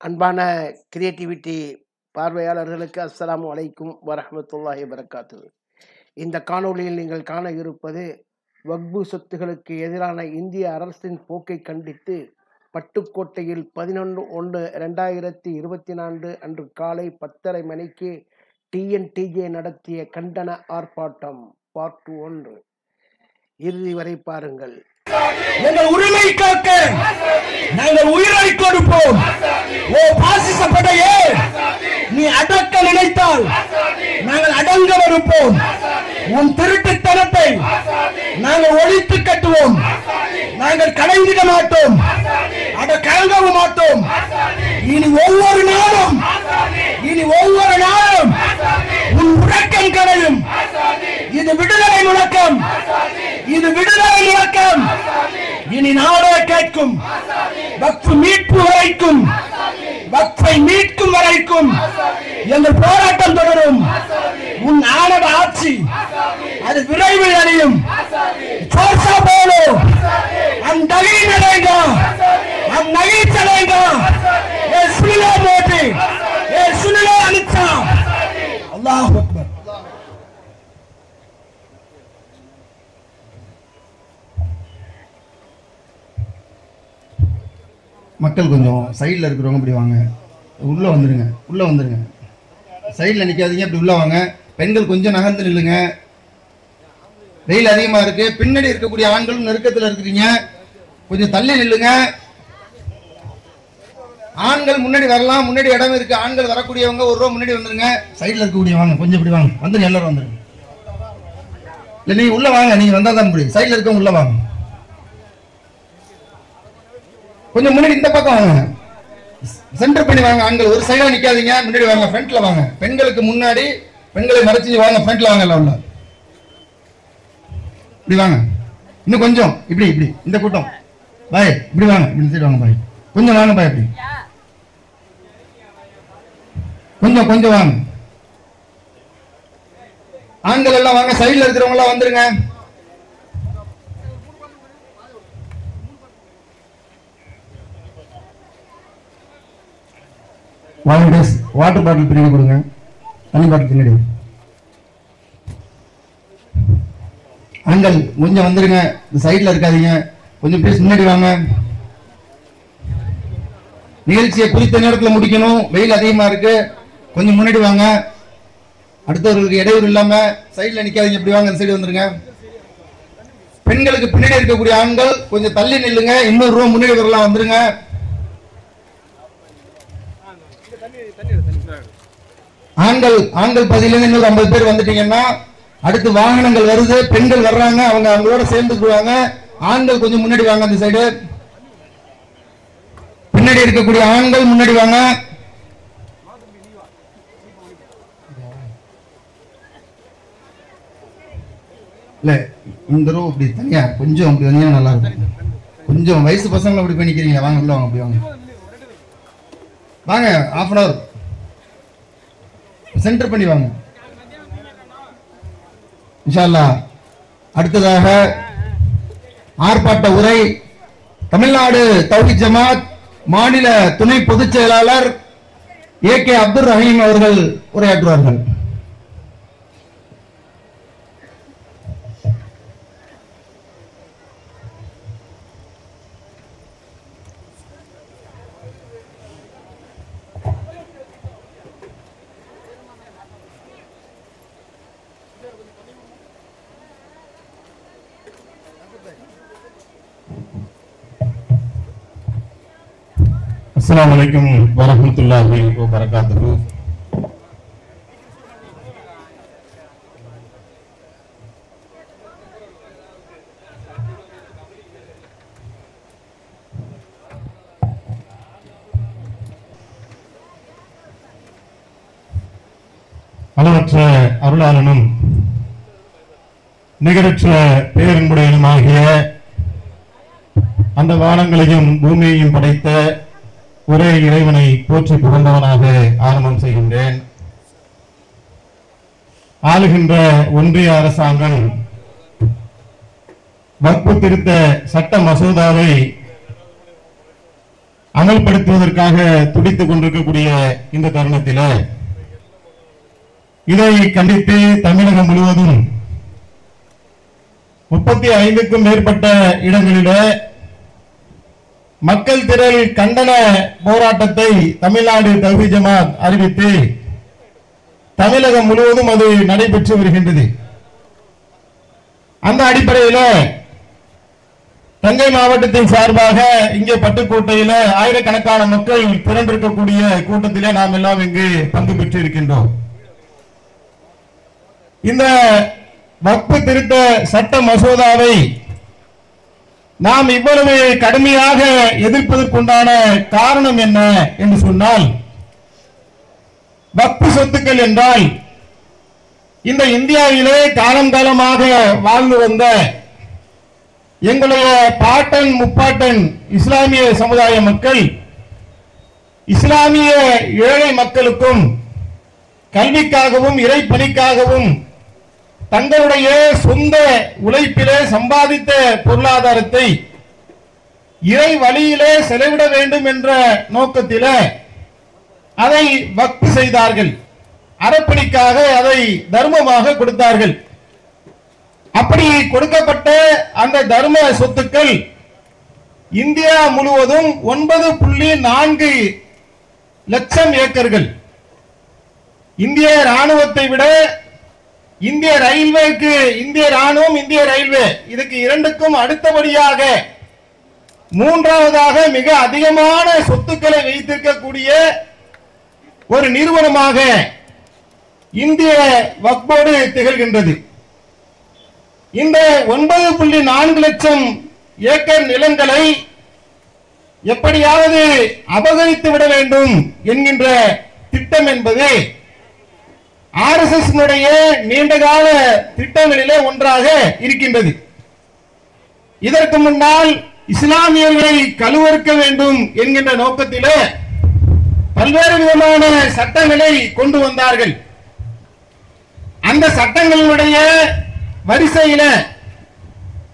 அன்பான கிரியேட்டிவிட்டி பார்வையாளர்களுக்கு அஸ்ஸலாமு அலைக்கும் வரஹ்மத்துல்லாஹி வபரகாத்துஹு. இந்த காணொளியில் நீங்கள் காண இருப்பது வக்பு சொத்துகளுக்கு எதிரான இந்திய அரசின் போக்கை கண்டித்து பட்டுக்கோட்டையில் 11/1/2024 அன்று காலை 10:30 மணிக்கு டிஎன்டிஜே நடத்திய கண்டன ஆர்ப்பாட்டம் பார்ட் 1 இறுதி வரை பாருங்கள். எங்கள் உரிமை காக்க நாங்கள் உயிரை கொடுப்போம். ஓ பாசிச படையே, நீ அடக்க நினைத்தால் நாங்கள் அடங்க மறுப்போம். உன் திருட்டுத்தனத்தை நாங்கள் ஒழித்து கட்டுவோம். நாங்கள் கலைந்திட மாட்டோம், அட கலங்கவும் மாட்டோம். இனி ஒவ்வொரு நாளும் உன் உறக்கம் கலையும். இது விடுதலை முழக்கம், இது விடுதலை முழக்கம். இனி நாடே கேட்கும். வக்ஃப் மீட்பு வரைக்கும், வக்ஃபை மீட்கும் வரைக்கும் எங்கள் போராட்டம் தொடரும். உன் ஆணவ ஆட்சி அது விரைவில் அடையும். छोटा बोलो, हम नहीं लड़ेंगे, हम नहीं चलेंगे. ये सुन लो मोदी, ये सुन लो अमित शाह. अल्लाह अकबर. மக்கள் கொஞ்சம் சைடில் இருக்கிறவங்க இப்படி வாங்க, உள்ளே வந்துடுங்க. சைடில் நிற்காதீங்க, இப்படி உள்ளே வாங்க. பெண்கள் கொஞ்சம் நகர்ந்து நில்லுங்க. வெயில் அதிகமாக இருக்கு. பின்னாடி இருக்கக்கூடிய ஆண்களும் நெருக்கத்தில் இருக்கிறீங்க, கொஞ்சம் தள்ளி நில்லுங்க. ஆண்கள் முன்னாடி வரலாம், முன்னாடி இடம் இருக்கு. ஆண்கள் வரக்கூடியவங்க ஒரு ரூபா முன்னாடி வந்துருங்க. சைடில் இருக்கக்கூடியவங்க கொஞ்சம் இப்படி வாங்க, வந்துருங்க. எல்லாரும் வந்துருங்க. இல்லை நீங்க உள்ள வாங்க, நீங்க வந்தா தான் முடியும். சைடில் இருக்கவங்க உள்ள வாங்க. கொஞ்சம் முன்னாடி இந்த பக்கம் வாங்க, சென்டர் பண்ணி வாங்க. ஆண்கள் ஒரு சைடா நிக்காதீங்க, முன்னாடி வாங்க, ஃப்ரண்ட்ல வாங்க. பெண்களுக்கு முன்னாடி, பெண்களை மறைச்சு வாங்க, ஃப்ரண்ட்ல வாங்க. எல்லாம் உள்ள இப்படி வாங்க. இன்னும் கொஞ்சம் இப்படி இந்த கூட்டம் பாய் இப்படி வாங்க, இப்படி சைடு வாங்க பாய். கொஞ்சம் வாங்க பாய், இப்படி கொஞ்சம் வாங்க. ஆண்கள் எல்லாம் வாங்க, சைடுல இருக்கிறவங்க எல்லாம் வந்துருங்க. வாலண்டியர்ஸ் வாட்டர் பாட்டில் பின்னாடி கொடுங்க, தண்ணி பாட்டில் பின்னாடி. ஆண்கள் கொஞ்சம் வந்துருங்க, இந்த சைட்ல இருக்காதீங்க, கொஞ்சம் பேசி முன்னாடி வாங்க. நிகழ்ச்சியை குறித்த நேரத்தில் முடிக்கணும், வெயில் அதிகமா இருக்கு. கொஞ்சம் முன்னாடி வாங்க, அடுத்தவர்களுக்கு இடையூறு இல்லாம. சைட்ல நிக்காதீங்க, இப்படி வாங்க, இந்த சைடு வந்துருங்க. பெண்களுக்கு பின்னாடி இருக்கக்கூடிய ஆண்கள் கொஞ்சம் தள்ளி நில்லுங்க, இன்னொரு ரூபா முன்னாடி வரலாம், வந்துருங்க. ஆண்கள் பதிலிருந்து இன்னொரு 50 பேர் வந்துட்டீங்கன்னா, அடுத்து வாகனங்கள் வருது, பெண்கள் வர்றாங்க, அவங்க அவங்களோட சேர்ந்துக்குவாங்க. ஆண்கள் கொஞ்சம் முன்னாடி வாங்க, அந்த சைடு. பின்னாடி இருக்கக்கூடிய ஆண்கள் முன்னாடி வாங்க. இல்ல இந்த ரூ இப்படி தனியா கொஞ்சம் அப்படி தனியா நல்லா இருக்கும். கொஞ்சம் வயசு பசங்களை அப்படி பண்ணிக்கிறீங்க, வாங்க உள்ள வாங்க, அப்படி வாங்க வாங்க. ½ அன் அவர் சென்டர் பண்ணி வாங்க இன்ஷா அல்லாஹ். அடுத்ததாக ஆர்ப்பாட்ட உரை தமிழ்நாடு தௌஹீத் ஜமாத் மாநில துணை பொதுச் செயலாளர் ஏகே அப்துல் ரஹீம் அவர்கள் உரையாற்றுவார்கள். அஸ்ஸலாமு அலைக்கும் வரஹ்மத்துல்லாஹி வபரகாத்துஹு. அளவற்ற அருளாளனும் நிகரற்ற பேரன்புடையனுமாகிய அந்த வானங்களையும் பூமியையும் படைத்த ஒரே இறைவனை போற்றி புகழ்ந்தவனாக ஆரம்பம் செய்கின்றேன். ஆளுகின்ற ஒன்றிய அரசாங்கம் வக்ஃப் திருத்த சட்ட மசோதாவை அமல்படுத்துவதற்காக துடித்துக் கொண்டிருக்கக்கூடிய இந்த தருணத்தில் இதை கண்டித்து தமிழகம் முழுவதும் 35க்கும் மேற்பட்ட இடங்களிலே மக்கள் திரள் கண்டன போராட்டத்தை தமிழ்நாடு தவ்ஹீத் ஜமாத் அறிவித்து தமிழகம் முழுவதும் அது நடைபெற்று வருகின்றது. அந்த அடிப்படையில் தஞ்சை மாவட்டத்தின் சார்பாக இங்கே பட்டுக்கோட்டையில ஆயிரக்கணக்கான மக்கள் திரண்டிருக்கக்கூடிய கூட்டத்திலே நாம் எல்லாம் இங்கு பங்கு பெற்று இருக்கின்றோம். இந்த வக்ஃப் திருத்த சட்ட மசோதாவை நாம் இவ்வளவு கடுமையாக எதிர்ப்பதற்குண்டான காரணம் என்ன என்று சொன்னால், வக்ஃப் சொத்துக்கள் என்றால் இந்த இந்தியாவிலே காலங்காலமாக வாழ்ந்து வந்த எங்களுடைய பாட்டன் முப்பாட்டன் இஸ்லாமிய சமுதாய மக்கள் இஸ்லாமிய ஏழை மக்களுக்கும் கல்விக்காகவும் இறைப்பணிக்காகவும் தங்களுடைய சொந்த உழைப்பிலே சம்பாதித்த பொருளாதாரத்தை இறை வழியிலே செலவிட வேண்டும் என்ற நோக்கத்திலே அதை வக்ஃப் செய்தார்கள். அறப்பணிக்காக அதை தர்மமாக கொடுத்தார்கள். அப்படி கொடுக்கப்பட்ட அந்த தர்ம சொத்துக்கள் இந்தியா முழுவதும் 9.4 லட்சம் ஏக்கர்கள். இந்திய ராணுவத்தை விட இந்திய ரயில்வேக்கு இந்திய ராணுவம் இந்திய ரயில்வே இதுக்கு இரண்டுக்கும் அடுத்தபடியாக மூன்றாவதாக மிக அதிகமான சொத்துக்களை வைத்திருக்கக்கூடிய ஒரு நிறுவனமாக இந்திய வக்ஃப் போர்டு திகழ்கின்றது. இந்த 9.4 லட்சம் ஏக்கர் நிலங்களை எப்படியாவது அபகரித்து விட வேண்டும் என்கின்ற திட்டம் என்பது RSS நீண்டகால திட்டங்களிலே ஒன்றாக இருக்கின்றது. இதற்கு முன்னால் இஸ்லாமியர்களை கழுவறுக்க வேண்டும் என்கின்ற நோக்கத்திலே பல்வேறு விதமான சட்டங்களை கொண்டு வந்தார்கள். அந்த சட்டங்களுடைய வரிசையில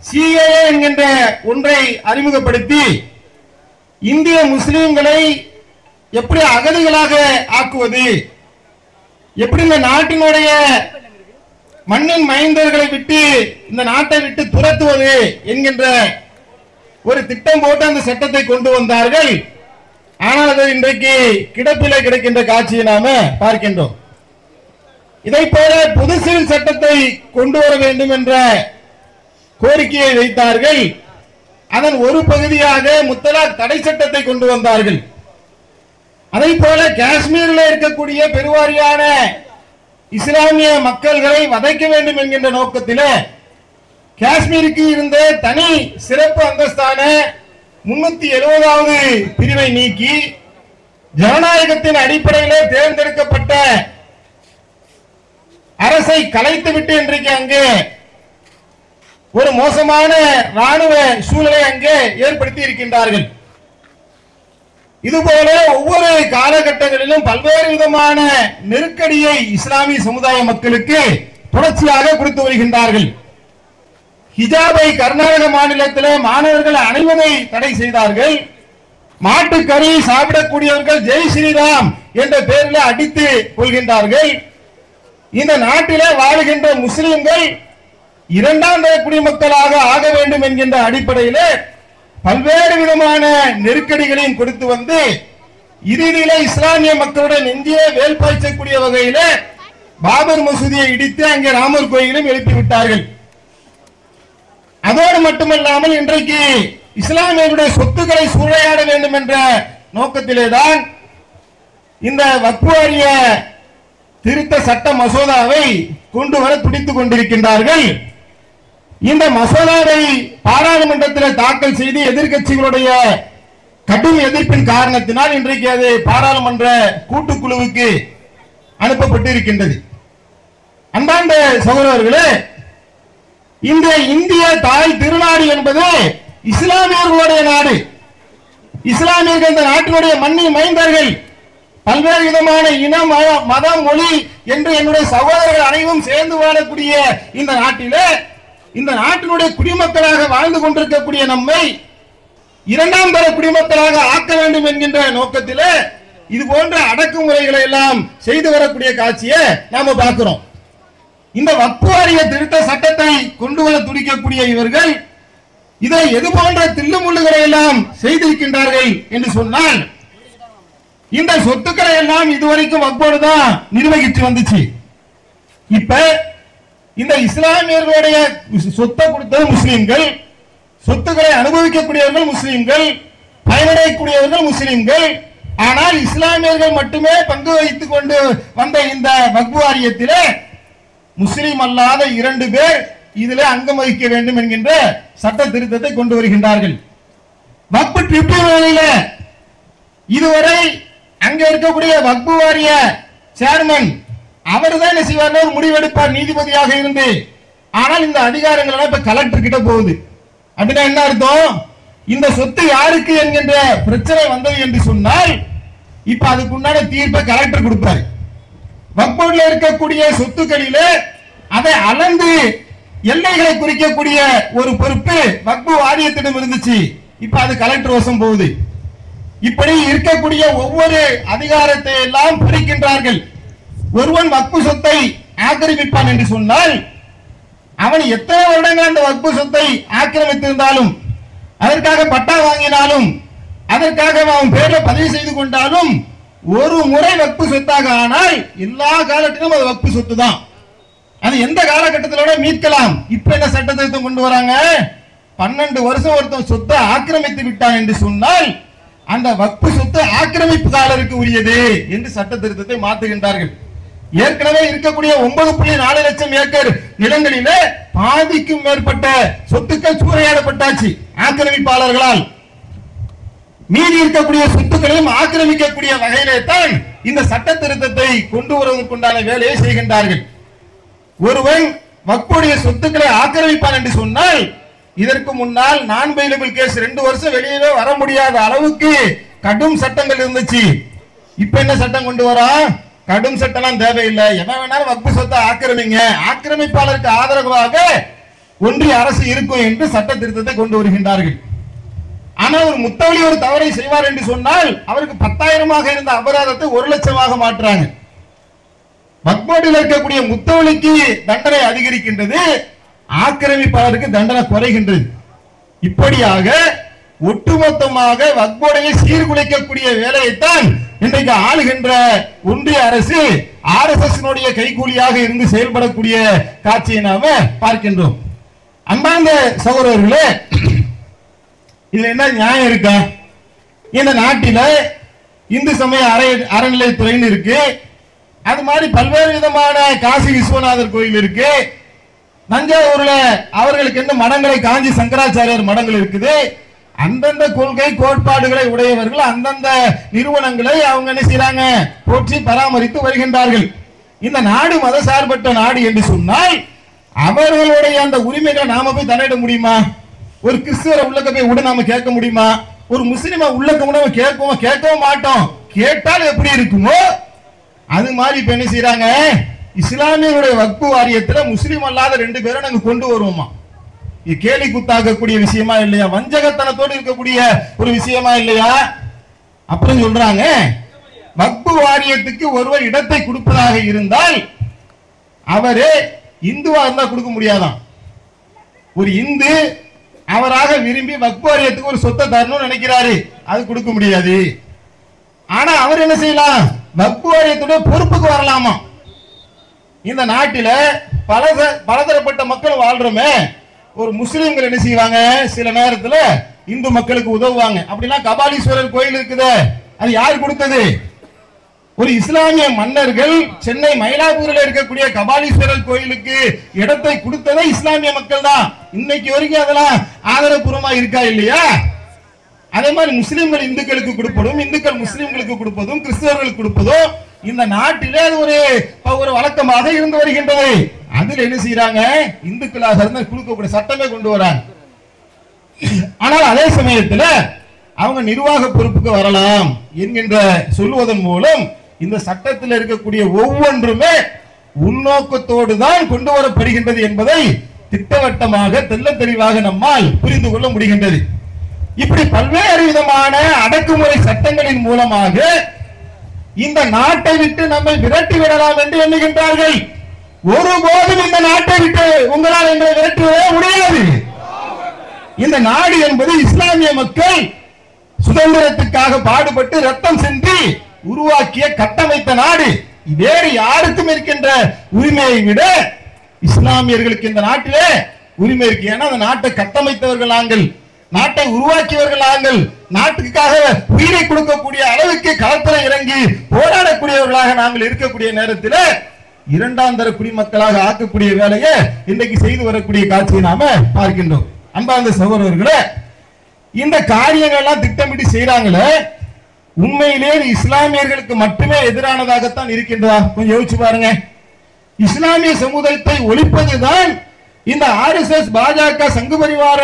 CAA என்கின்ற ஒன்றை அறிமுகப்படுத்தி இந்திய முஸ்லிம்களை எப்படி அகதிகளாக ஆக்குவது, எப்படி இந்த நாட்டினுடைய மண்ணின் மைந்தர்களை விட்டு இந்த நாட்டை விட்டு துரத்துவது என்கின்ற ஒரு திட்டம் போட்டு அந்த சட்டத்தை கொண்டு வந்தார்கள். ஆனால் அது இன்றைக்கு கிடப்பிலே கிடக்கின்ற காட்சியை நாம பார்க்கின்றோம். இதை போல பொது சிவில் சட்டத்தை கொண்டு வர வேண்டும் என்ற கோரிக்கையை வைத்தார்கள். அதன் ஒரு பகுதியாக முத்தலாக் தடை சட்டத்தை கொண்டு வந்தார்கள். அதை போல காஷ்மீரில் இருக்கக்கூடிய பெருவாரியான இஸ்லாமிய மக்கள்களை வதைக்க வேண்டும் என்கின்ற நோக்கத்தில் காஷ்மீருக்கு இருந்த தனி சிறப்பு அந்தஸ்தான 370வது பிரிவை நீக்கி ஜனநாயகத்தின் அடிப்படையில் தேர்ந்தெடுக்கப்பட்ட அரசை கலைத்துவிட்டு இன்றைக்கு அங்கே ஒரு மோசமான ராணுவ சூழலை அங்கே ஏற்படுத்தி இருக்கின்றார்கள். இதுபோல ஒவ்வொரு காலகட்டங்களிலும் பல்வேறு விதமான நெருக்கடியை இஸ்லாமிய சமுதாய மக்களுக்கு தொடர்ச்சியாக கொடுத்து வருகின்றார்கள். ஹிஜாபை கர்நாடக மாநிலத்தில் மாணவர்கள் அணிவதை தடை செய்தார்கள். மாட்டுக்கறி சாப்பிடக்கூடியவர்கள் ஜெய் ஸ்ரீராம் என்ற பெயரில் அடித்து கொள்கின்றார்கள். இந்த நாட்டிலே வாழுகின்ற முஸ்லிம்கள் இரண்டாம் தர குடிமக்களாக ஆக வேண்டும் என்கின்ற அடிப்படையில் பல்வேறு விதமான நெருக்கடிகளையும் கொடுத்து வந்து இறுதியில இஸ்லாமிய மக்களுடன் நெஞ்சிலே வேல் பாய்ச்சக்கூடிய வகையில பாபர் மசூதியை இடித்து அங்கே ராமர் கோயிலும் எழுப்பிவிட்டார்கள். அதோடு மட்டுமல்லாமல் இன்றைக்கு இஸ்லாமியர்களுடைய சொத்துக்களை சூறையாட வேண்டும் என்ற நோக்கத்திலேதான் இந்த வக்ஃப் வாரிய திருத்த சட்ட மசோதாவை கொண்டு வர துடித்துக் கொண்டிருக்கின்றார்கள். இந்த மசோதாவை பாராளுமன்றத்தில் தாக்கல் செய்து எதிர்க்கட்சிகளுடைய கடும் எதிர்ப்பின் காரணத்தினால் இன்றைக்கு அது பாராளுமன்ற கூட்டுக்குழுவுக்கு அனுப்பப்பட்டிருக்கின்றது. அன்பார்ந்த சகோதரர்களே, இந்த இந்திய தாய் திருநாடு என்பது இஸ்லாமியர்களுடைய நாடு. இஸ்லாமியர்கள் இந்த நாட்டினுடைய மண்ணின் மைந்தர்கள். பல்வேறு விதமான இனம், மதம், மொழி என்று என்னுடைய சகோதரர்கள் அனைவரும் சேர்ந்து வாழக்கூடிய இந்த நாட்டிலே இந்த நாட்டினுடைய குடிமக்களாக வாழ்ந்து கொண்டிருக்கக்கூடிய நம்மை இரண்டாம் தர குடிமக்களாக ஆக்க வேண்டும் என்கின்ற நோக்கத்திலே இது போன்ற அடக்குமுறைகளை எல்லாம் செய்து வரக்கூடிய காட்சியை நாம பார்க்கிறோம். இந்த வக்ஃப் வாரிய திருத்த சட்டத்தை கொண்டு வர துடிக்கக்கூடிய இவர்கள் இதை எது போன்ற தில்லுமுள்ளுகளை எல்லாம் செய்திருக்கின்றார்கள் என்று சொன்னால், இந்த சொத்துக்களை எல்லாம் இதுவரைக்கும் வக்ஃபோடு தான் நிர்வகித்து வந்துச்சு. இப்ப இந்த இஸ்லாமியர்களுடைய சொத்தை கொடுத்தது முஸ்லிம்கள், சொத்துக்களை அனுபவிக்கக்கூடியவர்கள் முஸ்லிம்கள், பயனடையக்கூடியவர்கள் முஸ்லிம்கள். ஆனால் இஸ்லாமியர்கள் மட்டுமே பங்கு வைத்துக் கொண்டு வந்த இந்த வக்ஃப் வாரியத்திலே முஸ்லிம் அல்லாத 2 பேர் இதிலே அங்கம் வகிக்க வேண்டும் என்கின்ற சட்ட திருத்தத்தை கொண்டு வருகின்றார்கள். வக்ஃப் ட்ரிபியூனலில் இதுவரை அங்க இருக்கக்கூடிய வக்ஃப் வாரிய சேர்மன் அவர் தான் என்ன செய்வார், ஒரு முடிவெடுப்பார் நீதிபதியாக இருந்து. ஆனால் இந்த அதிகாரங்கள் எல்லாம் இப்ப கலெக்டர் கிட்ட போகுது. அப்படின்னா என்ன அர்த்தம், இந்த சொத்து யாருக்கு என்கின்ற பிரச்சனை வந்தது என்று சொன்னால் இப்ப அதுக்குண்டான தீர்ப்பை கலெக்டர் கொடுப்பாரு. வக்ஃப் போர்டில் இருக்கக்கூடிய சொத்துக்களிலே அதை அளந்து எல்லைகளை குறிக்கக்கூடிய ஒரு பொறுப்பு வக்ஃப் வாரியத்திடம் இருந்துச்சு. இப்ப அது கலெக்டர் வசம் போகுது. இப்படி இருக்கக்கூடிய ஒவ்வொரு அதிகாரத்தை எல்லாம் பறிக்கின்றார்கள். ஒருவன் வக்ஃப் சொத்தை ஆக்கிரமிப்பான் என்று சொன்னால் அவன் எத்தனை வருடங்கள் அந்த வக்ஃப் சொத்தை ஆக்கிரமித்திருந்தாலும், அதற்காக பட்டா வாங்கினாலும், அதற்காக அவன் பேர்ல பதிவு செய்து கொண்டாலும், ஒரு முறை வக்ஃப் சொத்தாக ஆனால் எல்லா காலத்திலும் அது வக்ஃப் சொத்து தான். அது எந்த காலகட்டத்திலோட மீட்கலாம். இப்ப என்ன சட்ட திருத்தம் கொண்டு வராங்க, 12 வருஷம் ஒருத்தன் சொத்தை ஆக்கிரமித்து விட்டான் என்று சொன்னால் அந்த வக்ஃப் சொத்து ஆக்கிரமிப்புதாரருக்கு உரியது என்று சட்ட திருத்தத்தை மாற்றுகின்றார்கள். ஏற்கனவே இருக்கக்கூடிய 9.4 லட்சம் ஏக்கர் நிலங்களிலே பாதிக்கும் மேற்பட்ட சொத்துக்கள் சூறையாடப்பட்டாச்சு ஆக்கிரமிப்பாளர்களால். மீதி இருக்கக்கூடிய சொத்துக்களையும் ஆக்கிரமிக்கக்கூடிய வகையிலே தான் இந்த சட்ட திருத்தத்தை கொண்டு வருவதற்குண்டான வேலையை செய்கின்றார்கள். ஒருவன் வக்ஃபுடைய சொத்துக்களை ஆக்கிரமிப்பான் என்று சொன்னால் இதற்கு முன்னால் நான் பெயிலபிள் கேஸ் 2 வருஷம் வெளியே வர முடியாத அளவுக்கு கடும் சட்டங்கள் இருந்துச்சு. இப்ப என்ன சட்டம் கொண்டு வரா, கடும் சட்டம் தேவையில்லை, எவன் வேணாலும் வக்ஃப் சொத்தை ஆக்கிரமிங்க, ஆக்கிரமிப்பாளருக்கு ஆதரவாக ஒன்றிய அரசு இருக்கும் என்று சட்ட திருத்தத்தை கொண்டு வருகின்றார்கள். ஆனால் ஒரு முத்தவழி ஒரு தவறை செய்வார் என்று சொன்னால் அவருக்கு 10,000 இருந்த அபராதத்தை 1 லட்சமாக மாற்றுறாங்க. வக்ஃப் போர்டில் இருக்கக்கூடிய முத்தவழிக்கு தண்டனை அதிகரிக்கின்றது, ஆக்கிரமிப்பாளருக்கு தண்டனை குறைகின்றது. இப்படியாக ஒட்டுமொத்தமாக வக்ஃப் போர்டை சீர்குலைக்கக்கூடிய வேலையைத்தான் இன்றைக்கு ஆளுகின்ற ஒன்றிய அரசு RSS கைகூலியாக இருந்து செயல்படக்கூடிய காட்சியை நாம பார்க்கின்றோம். அன்பார்ந்த சகோதரர்களே, இதுல என்ன நியாயம் இருக்கா? இந்த நாட்டில இந்து சமய அறநிலையத்துறைன்னு இருக்கு, அது மாதிரி பல்வேறு விதமான காசி விஸ்வநாதர் கோயில் இருக்கு, தஞ்சாவூர்ல அவர்களுக்கு என்ன மடங்களை காஞ்சி சங்கராச்சாரியார் மடங்கள் இருக்குது. அந்தந்த கொள்கை கோட்பாடுகளை உடையவர்கள் அந்தந்த நிறுவனங்களை அவங்க என்ன செய்யறாங்க, போற்றி பராமரித்து வருகின்றார்கள். இந்த நாடு மதசார்பற்ற நாடு என்று சொன்னால் அவர்களுடைய அந்த உரிமைகளை நாம போய் தலையிட முடியுமா? ஒரு கிறிஸ்துவரை உள்ளக்க போய் விட நாம கேட்க முடியுமா? ஒரு முஸ்லிமா உள்ளக்க நம்ம கேட்கவும் மாட்டோம். கேட்டால் எப்படி இருக்குமோ அது மாதிரி இப்ப என்ன செய்யறாங்க, இஸ்லாமியருடைய வக்ஃப் வாரியத்துல முஸ்லிம் அல்லாத 2 பேரை நாங்க கொண்டு வருவோமா? இது கேலி குத்தாக்கக்கூடிய விஷயமா இல்லையா? வஞ்சகத்தனத்தோடு இருக்கக்கூடிய ஒரு விஷயமா இல்லையா? அப்புறம் சொல்றாங்க, வக்ஃப் வாரியத்துக்கு ஒருவர் இடத்தை கொடுப்பதாக இருந்தால் அவரு இந்துவா இருந்தா கொடுக்க முடியாதான். ஒரு இந்து அவராக விரும்பி வக்ஃப் வாரியத்துக்கு ஒரு சொத்தை தரணும்னு நினைக்கிறாரு, அது கொடுக்க முடியாது. ஆனா அவர் என்ன செய்யலாம், வக்ஃப் வாரியத்துடைய பொறுப்புக்கு வரலாமா? இந்த நாட்டில பலதரப்பட்ட மக்கள் வாழ்றோமே, ஒரு முஸ்லிம்கள் என்ன செய்வாங்க, சில நேரத்துல இந்து மக்களுக்கு உதவுவாங்க. அப்படின்னா கபாலீஸ்வரர் கோயில் இருக்குது, அது யார் கொடுத்தது? ஒரு இஸ்லாமிய மன்னர்கள் சென்னை மயிலாப்பூரில் இருக்கக்கூடிய கபாலீஸ்வரர் கோயிலுக்கு இடத்தை கொடுத்ததே இஸ்லாமிய மக்கள் தான். இன்னைக்கு வரைக்கும் அதெல்லாம் ஆதரவுபூர்வமா இருக்கா இல்லையா? அதே மாதிரி முஸ்லிம்கள் இந்துக்களுக்கு கொடுப்பதும், இந்துக்கள் முஸ்லிம்களுக்கு கொடுப்பதும், கிறிஸ்தவர்களுக்கு கொடுப்பதும் இந்த நாட்டிலே அது ஒரு வழக்கமாக இருந்து வருகின்றது. அதில் என்ன செய்யறாங்க, இந்துக்களாக இருந்து கொடுக்கக்கூடிய சட்டமே கொண்டு வராங்க. ஆனால் அதே சமயத்தில் அவங்க நிர்வாக பொறுப்புக்கு வரலாம் என்கின்ற சொல்லுவதன் மூலம் இந்த சட்டத்தில் இருக்கக்கூடிய ஒவ்வொன்றுமே உள்நோக்கத்தோடு தான் கொண்டு வரப்படுகின்றது என்பதை திட்டவட்டமாக தெல்ல தெளிவாக நம்மால் புரிந்து கொள்ள முடிகின்றது. இப்படி பல்வேறு விதமான அடக்குமுறை சட்டங்களின் மூலமாக இந்த நாட்டை விட்டு நம்மை விரட்டி விடலாம் என்று எண்ணுகின்றார்கள். ஒருபோதும் இந்த நாட்டை விட்டு உங்களால் எங்களை விரட்டுவதே முடியாது. இந்த நாடு என்பது இஸ்லாமிய மக்கள் சுதந்திரத்துக்காக பாடுபட்டு ரத்தம் சிந்தி உருவாக்கிய கட்டமைத்த நாடு. வேறு யாருக்கும் இருக்கின்ற உரிமையை விட இஸ்லாமியர்களுக்கு இந்த நாட்டிலே உரிமை இருக்கு. ஏன்னா அந்த நாட்டை கட்டமைத்தவர்கள் நாங்கள், நாட்டை உருவாக்கியவர்கள் நாங்கள், நாட்டுக்காக உயிரை கொடுக்கக்கூடிய அளவுக்கு களத்தில் இறங்கி போராடக்கூடியவர்களாக நாங்கள் இருக்கக்கூடிய நேரத்தில் இரண்டாம் தர குடிமக்களாக ஆக்கக்கூடிய வேலையை இன்றைக்கு செய்து வரக்கூடிய காட்சியை நாம பார்க்கின்றோம். அன்பார்ந்த சகோதரர்களே, இந்த காரியங்கள் எல்லாம் திட்டமிட்டு செய்யறாங்களே, உண்மையிலே இஸ்லாமியர்களுக்கு மட்டுமே எதிரானதாகத்தான் இருக்கின்றதா? கொஞ்சம் யோசிச்சு பாருங்க. இஸ்லாமிய சமுதாயத்தை ஒழிப்பதுதான் இந்த RSS பாஜக சங்கு பரிவார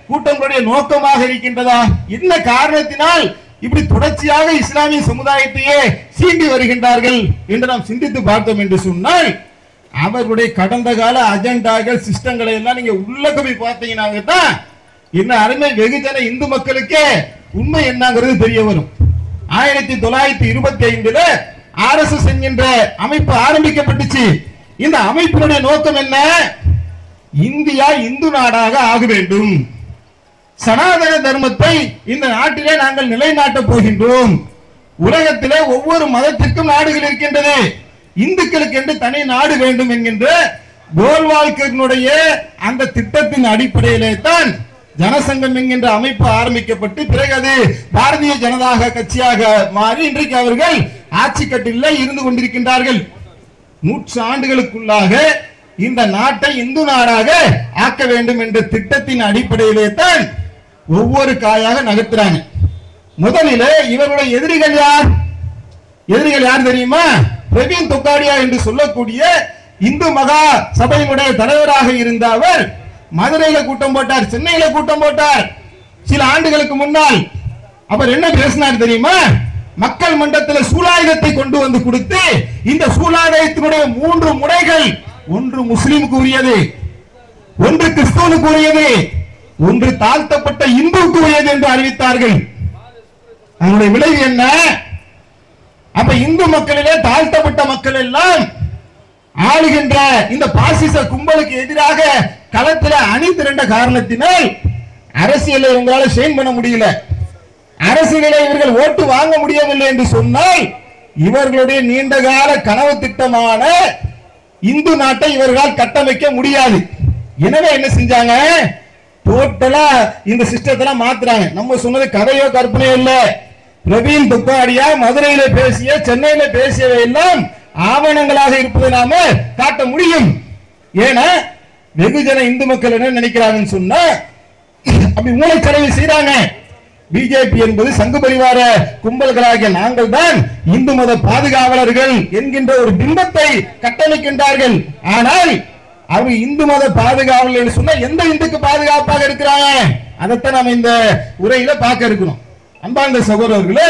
கூட்டங்களுடைய நோக்கமாக இருக்கின்றதா? என்ன காரணத்தினால் இப்படி தொடர்ச்சியாக இஸ்லாமிய சமுதாயத்தையே சீண்டி வருகின்றார்கள் என்று நாம் சிந்தித்து பார்த்தோம் என்று சொன்னால், அவர்களுடைய கடந்த கால அஜெண்டாக்கள் சிஸ்டங்களை எல்லாம் நீங்க உள்ள போய் பார்த்தீங்கன்னா தான் என்ன அருமை வெகுஜன இந்து மக்களுக்கே உண்மை என்னங்கிறது தெரிய வரும். 1925 RSS என்கின்ற அமைப்பு ஆரம்பிக்கப்பட்டுச்சு. இந்த அமைப்பினுடைய நோக்கம் என்ன? இந்தியா இந்து நாடாக ஆக வேண்டும், சனாதன தர்மத்தை இந்த நாட்டிலே நாங்கள் நிலைநாட்ட போகின்றோம், உலகத்திலே ஒவ்வொரு மதத்திற்கும் நாடுகள் இருக்கின்றது, இந்துக்களுக்கு என்று தனி நாடு வேண்டும் என்கின்ற கோல்வால்கருடைய அந்த திட்டத்தின் அடிப்படையிலே தான் ஜனசங்கம் என்கின்ற அமைப்பு ஆரம்பிக்கப்பட்டு பிறகு அது பாரதிய ஜனதா கட்சியாக மாறி இன்றைக்கு அவர்கள் ஆட்சி கட்டில் இருந்து கொண்டிருக்கின்றார்கள். 100 ஆண்டுகளுக்குள்ளாக இந்த நாட்டை இந்து நாடாக ஆக்க வேண்டும் என்ற திட்டத்தின் அடிப்படையிலே தான் ஒவ்வொரு காயாக நகர்த்துறாங்க. முதலிலே இவருடைய எதிரிகள் யார்? எதிரிகள் யார் தெரியுமா? பிரவீன் தொக்காடியா என்று சொல்லக்கூடிய இந்து மகா சபையினுடைய தலைவராக இருந்த அவர் மதுரையில கூட்டம் போட்டார், சென்னையில கூட்டம் போட்டார். சில ஆண்டுகளுக்கு முன்னால் அவர் என்ன பேசினார் தெரியுமா? மக்கள் மன்றத்தில் சூலாயுதத்தை கொண்டு வந்து கொடுத்து இந்த சூலாயுதத்தினுடைய 3 முனைகள், ஒன்று முஸ்லிமுக்கு உரியது, ஒன்று கிறிஸ்தவனுக்கு உரியது, ஒன்று தாழ்த்தப்பட்ட இந்துவுக்கு உரியது என்று அறிவித்தார்கள். அதனுடைய விளைவு என்ன? அப்ப இந்து மக்களிலே தாழ்த்தப்பட்ட மக்கள் எல்லாம் ஆளுகின்ற இந்த பாசிச கும்பலுக்கு எதிராக களத்தில் அணி திரண்ட காரணத்தினால் அரசியலை இவங்களால ஷேம் பண்ண முடியல, அரசியலை இவர்கள் ஓட்டு வாங்க முடியவில்லை என்று சொன்னால் இவர்களுடைய நீண்டகால கனவு திட்டமான இந்து நாட்டை இவர்களால் கட்டமைக்க முடியாது. எனவே என்ன செஞ்சாங்க? டோட்டலா இந்த சிஸ்டத்தை மாத்துறாங்க. நம்ம சொன்னது கதையோ கற்பனையோ இல்ல. பிரவீன் தொக்காடியா மதுரையில பேசிய, சென்னையில பேசியவை எல்லாம் ஆவணங்களாக இருப்பதை நாம காட்ட முடியும். ஏன்னா வெகுஜன இந்து மக்கள் என்ன நினைக்கிறாங்கன்னு சொன்னா, அப்படி மூளைச்சலவை செய்யறாங்க. பிஜேபி என்பது சங்கு பரிவார கும்பல்களாகிய நாங்கள் தான் இந்து மத பாதுகாவலர்கள் என்கின்ற ஒரு பிம்பத்தை கட்டமைக்கின்றார்கள். ஆனால் அவங்க இந்து மத பாதுகாவலர்கள் சொன்னா எந்த இந்துக்கு பாதுகாப்பாக இருக்கிறாங்க? அதைத்தான் நம்ம இந்த உரையில பார்க்க இருக்கிறோம். அன்பார்ந்த சகோதரர்களே,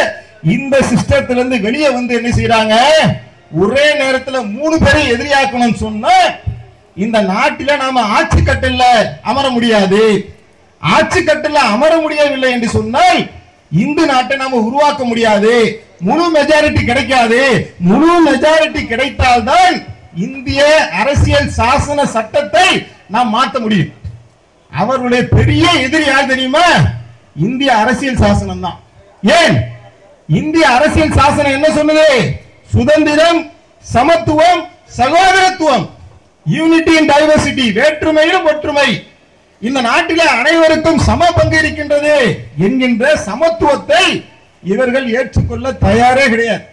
இந்த சிஸ்டத்திலிருந்து வெளியே வந்து என்ன செய்யறாங்க? ஒரே நேரத்தில் 3 பேரை எதிரியாக்கணும் சொன்னா இந்த நாட்டில நாம ஆட்சி கட்டில அமர முடியாது. ஆட்சி கட்டில அமர முடியவில்லை என்று சொன்னால் இந்து நாட்டை நாம உருவாக்க முடியாது, முழு மெஜாரிட்டி கிடைக்காது. முழு மெஜாரிட்டி கிடைத்தால்தான் இந்திய அரசியல் சாசன சட்டத்தை நாம் மாற்ற முடியும். அவர்களுடைய பெரிய எதிரி யார் தெரியுமா? இந்திய அரசியல் சாசனம் தான். ஏன்? இந்திய அரசியல் சாசனம் என்ன சொன்னது? சுதந்திரம், சமத்துவம், சகோதரத்துவம், யூனிட்டி அண்ட் டைவர்சிட்டி, வேற்றுமையிலும் ஒற்றுமை, இந்த நாட்டிலே அனைவருக்கும் சம பங்கு இருக்கின்றது என்கின்ற சமத்துவத்தை இவர்கள் ஏற்றுக்கொள்ள தயாரே கிடையாது.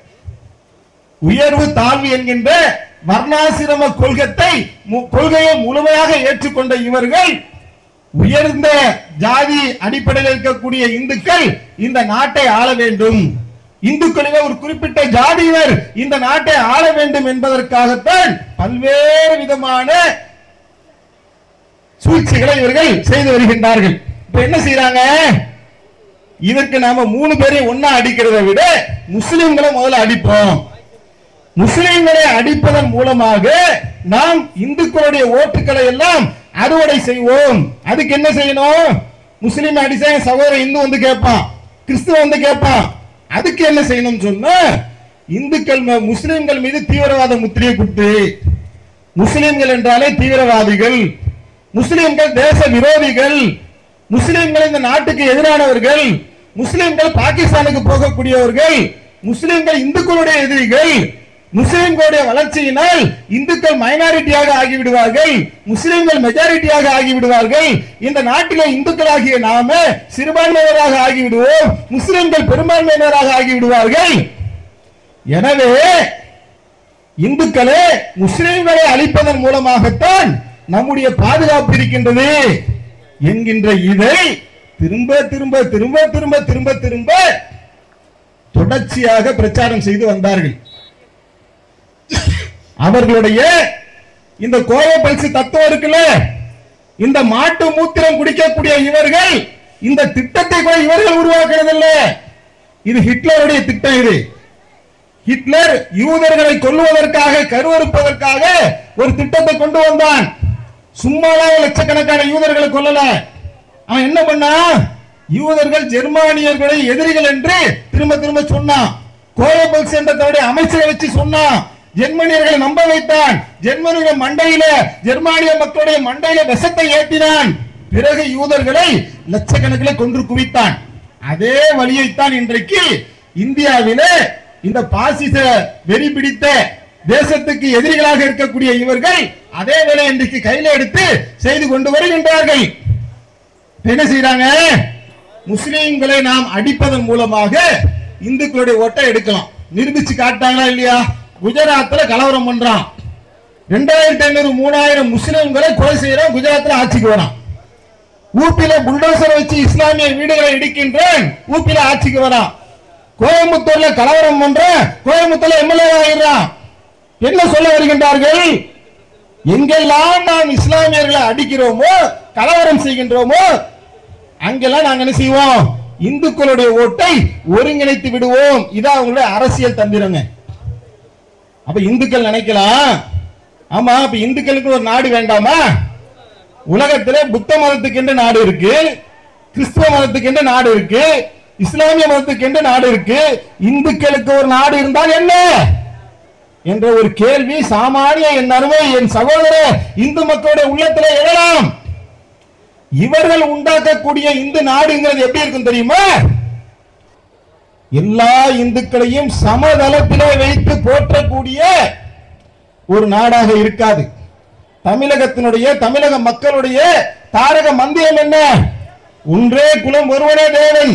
உயர்வு தாழ்வு என்கின்ற வர்ணாசிரம கொள்கையை முழுமையாக ஏற்றுக்கொண்ட இவர்கள் உயர்ந்த ஜாதி அடிப்படையில் இருக்கக்கூடிய இந்துக்கள் இந்த நாட்டை ஆள வேண்டும், இந்துக்களிலே ஒரு குறிப்பிட்ட ஜாதியினர் இந்த நாட்டை ஆள வேண்டும் என்பதற்காகத்தான் பல்வேறு விதமான சூழ்ச்சிகளை இவர்கள் செய்து வருகின்றார்கள். இப்ப என்ன செய்யறாங்க? இதற்கு நாம 3 பேரையும் ஒன்னா அடிக்கிறதை விட முஸ்லிம்களை முதல்ல அடிப்போம். முஸ்லிம்களை அடிப்பதன் மூலமாக நாம் இந்துக்களுடைய ஓட்டுக்களை எல்லாம் அறுவடை செய்வோம். அதுக்கு என்ன செய்யணும்? முஸ்லீம் அடிச்சா சகோதரன் இந்து வந்து கேட்பான், கிறிஸ்துவ வந்து கேட்பான். அதுக்கு என்ன செய்யணும் சொன்னா, இந்துக்கள் முஸ்லிம்கள் மீது தீவிரவாத முத்திரையை குட்டு, முஸ்லிம்கள் என்றாலே தீவிரவாதிகள், முஸ்லிம்கள் தேச விரோதிகள், முஸ்லிம்கள் இந்த நாட்டுக்கு எதிரானவர்கள், முஸ்லிம்கள் பாகிஸ்தானுக்கு போகக்கூடியவர்கள், முஸ்லிம்கள் இந்துக்களுடைய எதிரிகள், முஸ்லிம்களுடைய வளர்ச்சியினால் இந்துக்கள் மைனாரிட்டியாக ஆகிவிடுவார்கள், முஸ்லிம்கள் மெஜாரிட்டியாக ஆகிவிடுவார்கள், இந்த நாட்டிலே இந்துக்களாகிய நாம சிறுபான்மையினராக ஆகிவிடுவோம், முஸ்லிம்கள் பெரும்பான்மையினராக ஆகிவிடுவார்கள். எனவே இந்துக்களே முஸ்லிம்களை அழிப்பதன் மூலமாகத்தான் நம்முடைய பாதுகாப்பு இருக்கின்றது என்கின்ற இதை திரும்ப திரும்ப திரும்ப திரும்ப திரும்ப திரும்ப தொடர்ச்சியாக பிரச்சாரம் செய்து வந்தார்கள். அவர்களுடைய இந்த கோயபல்சி தத்துவம் இருக்குல்ல, இந்த மாட்டு மூத்திரம் குடிக்கக்கூடிய இவர்கள் இந்த திட்டத்தை கூட இவர்கள் உருவாக்குறதில்ல. இது ஹிட்லருடைய திட்டம். இது ஹிட்லர் யூதர்களை கொல்லுவதற்காக, கருவறுப்பதற்காக ஒரு திட்டத்தை கொண்டு வந்தான். சும்மாலாம் லட்சக்கணக்கான யூதர்களை கொல்லல. அவன் என்ன பண்ணா, யூதர்கள் ஜெர்மானியர்களை எதிரிகள் என்று திரும்ப திரும்ப சொன்னான். கோயபல்ஸ் என்ற தன்னுடைய அமைச்சரை வச்சு சொன்னான். ஜெர்மனியர்களை நம்ப வைத்தான். ஜெர்மனிய மண்டையில, ஜெர்மானிய மக்களுடைய மண்டையில விஷத்தை ஏற்றினான். பிறகு யூதர்களை லட்சக்கணக்கில் கொன்று குவித்தான். அதே வழியைத்தான் இன்றைக்கு இந்தியாவிலே இந்த பாசிச வெறி பிடித்த தேசத்துக்கு எதிரிகளாக இருக்கக்கூடிய இவர்கள் அதே வேலை இன்றைக்கு கையில எடுத்து செய்து கொண்டு வருகின்றார்கள். என்ன செய்யறாங்க, முஸ்லிம்களை நாம் அடிப்பதன் மூலமாக இந்துக்களுடைய ஓட்டை எடுக்கலாம். நிரூபிச்சு காட்டாங்களா இல்லையா? குஜராத்ல கலவரம் பண்றான், 2500 3000 முஸ்லிம்களை கொலை செய்யறான், குஜராத்ல ஆட்சிக்கு வரான். ஊப்பில புல்டோசர் வச்சு இஸ்லாமிய வீடுகளை இடிக்கின்றேன், ஊப்பில ஆட்சிக்கு வரான். கோயம்புத்தூர்ல கலவரம் பண்ற, கோயம்புத்தூர்ல எம்எல்ஏ ஆகிறான். என்ன சொல்ல வருகின்றார்கள்? எங்கெல்லாம் நாம் இஸ்லாமியர்களை அடிக்கிறோமோ, கலவரம் செய்கின்றோமோ, அங்கெல்லாம் நாங்க என்ன செய்வோம், இந்துக்களுடைய ஓட்டை ஒருங்கிணைத்து விடுவோம். இதான் அவங்களுடைய அரசியல் தந்திரங்க. அப்ப இந்துக்கள் நினைக்கலாம், ஆமா அப்ப இந்துக்களுக்கு ஒரு நாடு வேண்டாமா? உலகத்திலே புத்த மதத்துக்கு என்று நாடு இருக்கு, கிறிஸ்துவ மதத்துக்கு என்று நாடு இருக்கு, இஸ்லாமிய மதத்துக்கு என்று நாடு இருக்கு, இந்துக்களுக்கு ஒரு நாடு இருந்தால் என்ன என்ற ஒரு கேள்வி சாமானிய என் அருமை என் சகோதர இந்து மக்களுடைய உள்ளத்திலே எழலாம். இவர்கள் உண்டாக்கக்கூடிய இந்து நாடுங்கிறது எப்படி இருக்கும் தெரியுமா? எல்லா இந்துக்களையும் சமதளத்திலே வைத்து போற்றக்கூடிய ஒரு நாடாக இருக்காது. தமிழகத்தினுடைய, தமிழக மக்களுடைய தாரக மந்திரம் என்ன? ஒன்றே குலம் ஒருவனே தேவன்,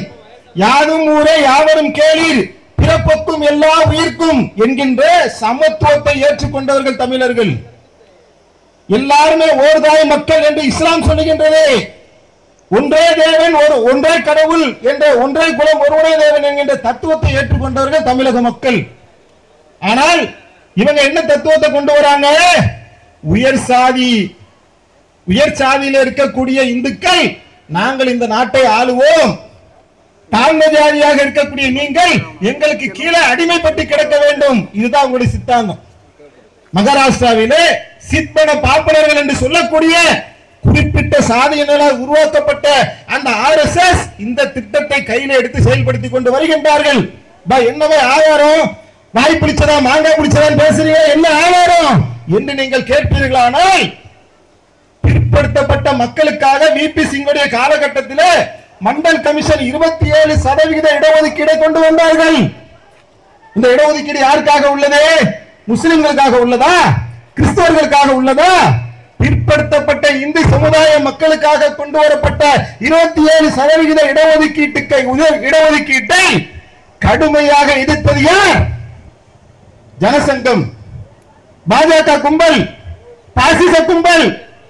யாதும் ஊரே யாவரும் கேளீர், பிறப்புக்கும் எல்லா உயிர்க்கும் என்கின்ற சமத்துவத்தை ஏற்றுக்கொண்டவர்கள் தமிழர்கள். எல்லாருமே ஓர்தாய் மக்கள் என்று இஸ்லாம் சொல்லுகின்றது. ஒன்றே தேவன், ஒன்றே கடவுள் என்ற, ஒன்றே குலம் ஒருவனே தேவன் என்கின்ற தத்துவத்தை ஏற்றுக்கொண்டவர்கள் தமிழக மக்கள். ஆனால் இவங்க என்ன தத்துவத்தை கொண்டு வராங்க? உயர் சாதியில இருக்கக்கூடிய இந்துக்கள் நாங்கள் இந்த நாட்டை ஆளுவோம், தாழ்ந்த ஜாதியாக இருக்கக்கூடிய நீங்கள் எங்களுக்கு கீழே அடிமைப்பட்டு கிடக்க வேண்டும். இதுதான் உங்களுடைய சித்தாந்தம். மகாராஷ்டிராவிலே சித்பன பாப்பனர்கள் என்று சொல்லக்கூடிய குறிப்பிட்ட சாதியினரால் உருவாக்கப்பட்ட அந்த RSS இந்த திட்டத்தை கையில எடுத்து செயல்படுத்தி கொண்டு வருகின்றார்கள். என்னவே ஆதாரம்? வாய் பிடிச்சதா மாங்காய் பிடிச்சதா பேசுறீங்க, என்ன ஆதாரம் என்று நீங்கள் கேட்பீர்களானால், பிற்படுத்தப்பட்ட மக்களுக்காக விபி சிங்குடைய காலகட்டத்தில் மண்டல் கமிஷன் 27% இடஒதுக்கீடை கொண்டு வந்தார்கள். இந்த இடஒதுக்கீடு யாருக்காக உள்ளது? முஸ்லிம்களுக்காக உள்ளதா? கிறிஸ்தவர்களுக்காக உள்ளதா? பிற்படுத்தப்பட்ட இந்து சமுதாய மக்களுக்காக கொண்டு வரப்பட்ட 27% இடஒதுக்கீட்டை கடுமையாக எதிர்த்தது யார்? ஜனசங்கம், பாஜக கும்பல், பாசிச கும்பல்,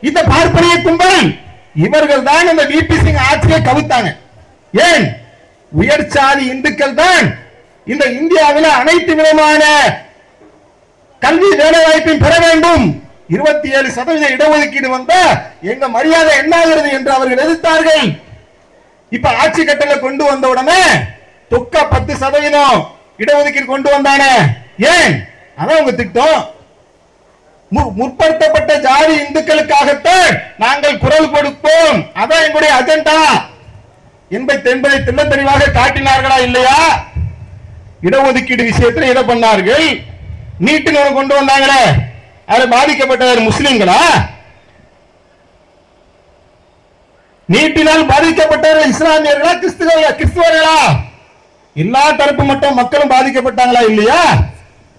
இந்த பார்ப்பனிய கும்பல், இவர்கள் தான் இந்த விபி சிங் ஆட்சியை கவிழ்த்தாங்க. ஏன்? உயர் சாதி இந்துக்கள் தான் இந்த இந்தியாவில் அனைத்து விதமான கல்வி வேலை வாய்ப்பையும் பெற வேண்டும், 27% இடஒதுக்கீடு வந்தா எங்க மரியாதை என்னாகிறது என்று அவர்கள் எதிர்த்தார்கள். இப்ப ஆட்சி கட்டளை கொண்டு வந்த உடனே தொக்கா 10% இடஒதுக்கீடு கொண்டு வந்தானே. ஏன்? அதான் உங்க திட்டம். முற்படுத்தப்பட்ட ஜாதி இந்துக்களுக்காகத்தான் நாங்கள் குரல் கொடுப்போம், அதான் எங்களுடைய அஜெண்டா. என்பதை தெள்ள தெளிவாக காட்டினார்களா இல்லையா? இடஒதுக்கீடு விஷயத்தில் என்ன பண்ணார்கள்? நீட்டுன்னு கொண்டு வந்தாங்களே, அதில் பாதிக்கப்பட்டவர் முஸ்லிம்களா? நீட்டினால் பாதிக்கப்பட்டவர்கள் இஸ்லாமியர்களா கிறிஸ்துவர்களா? எல்லா தரப்பு மக்களும் பாதிக்கப்பட்டாங்களா இல்லையா?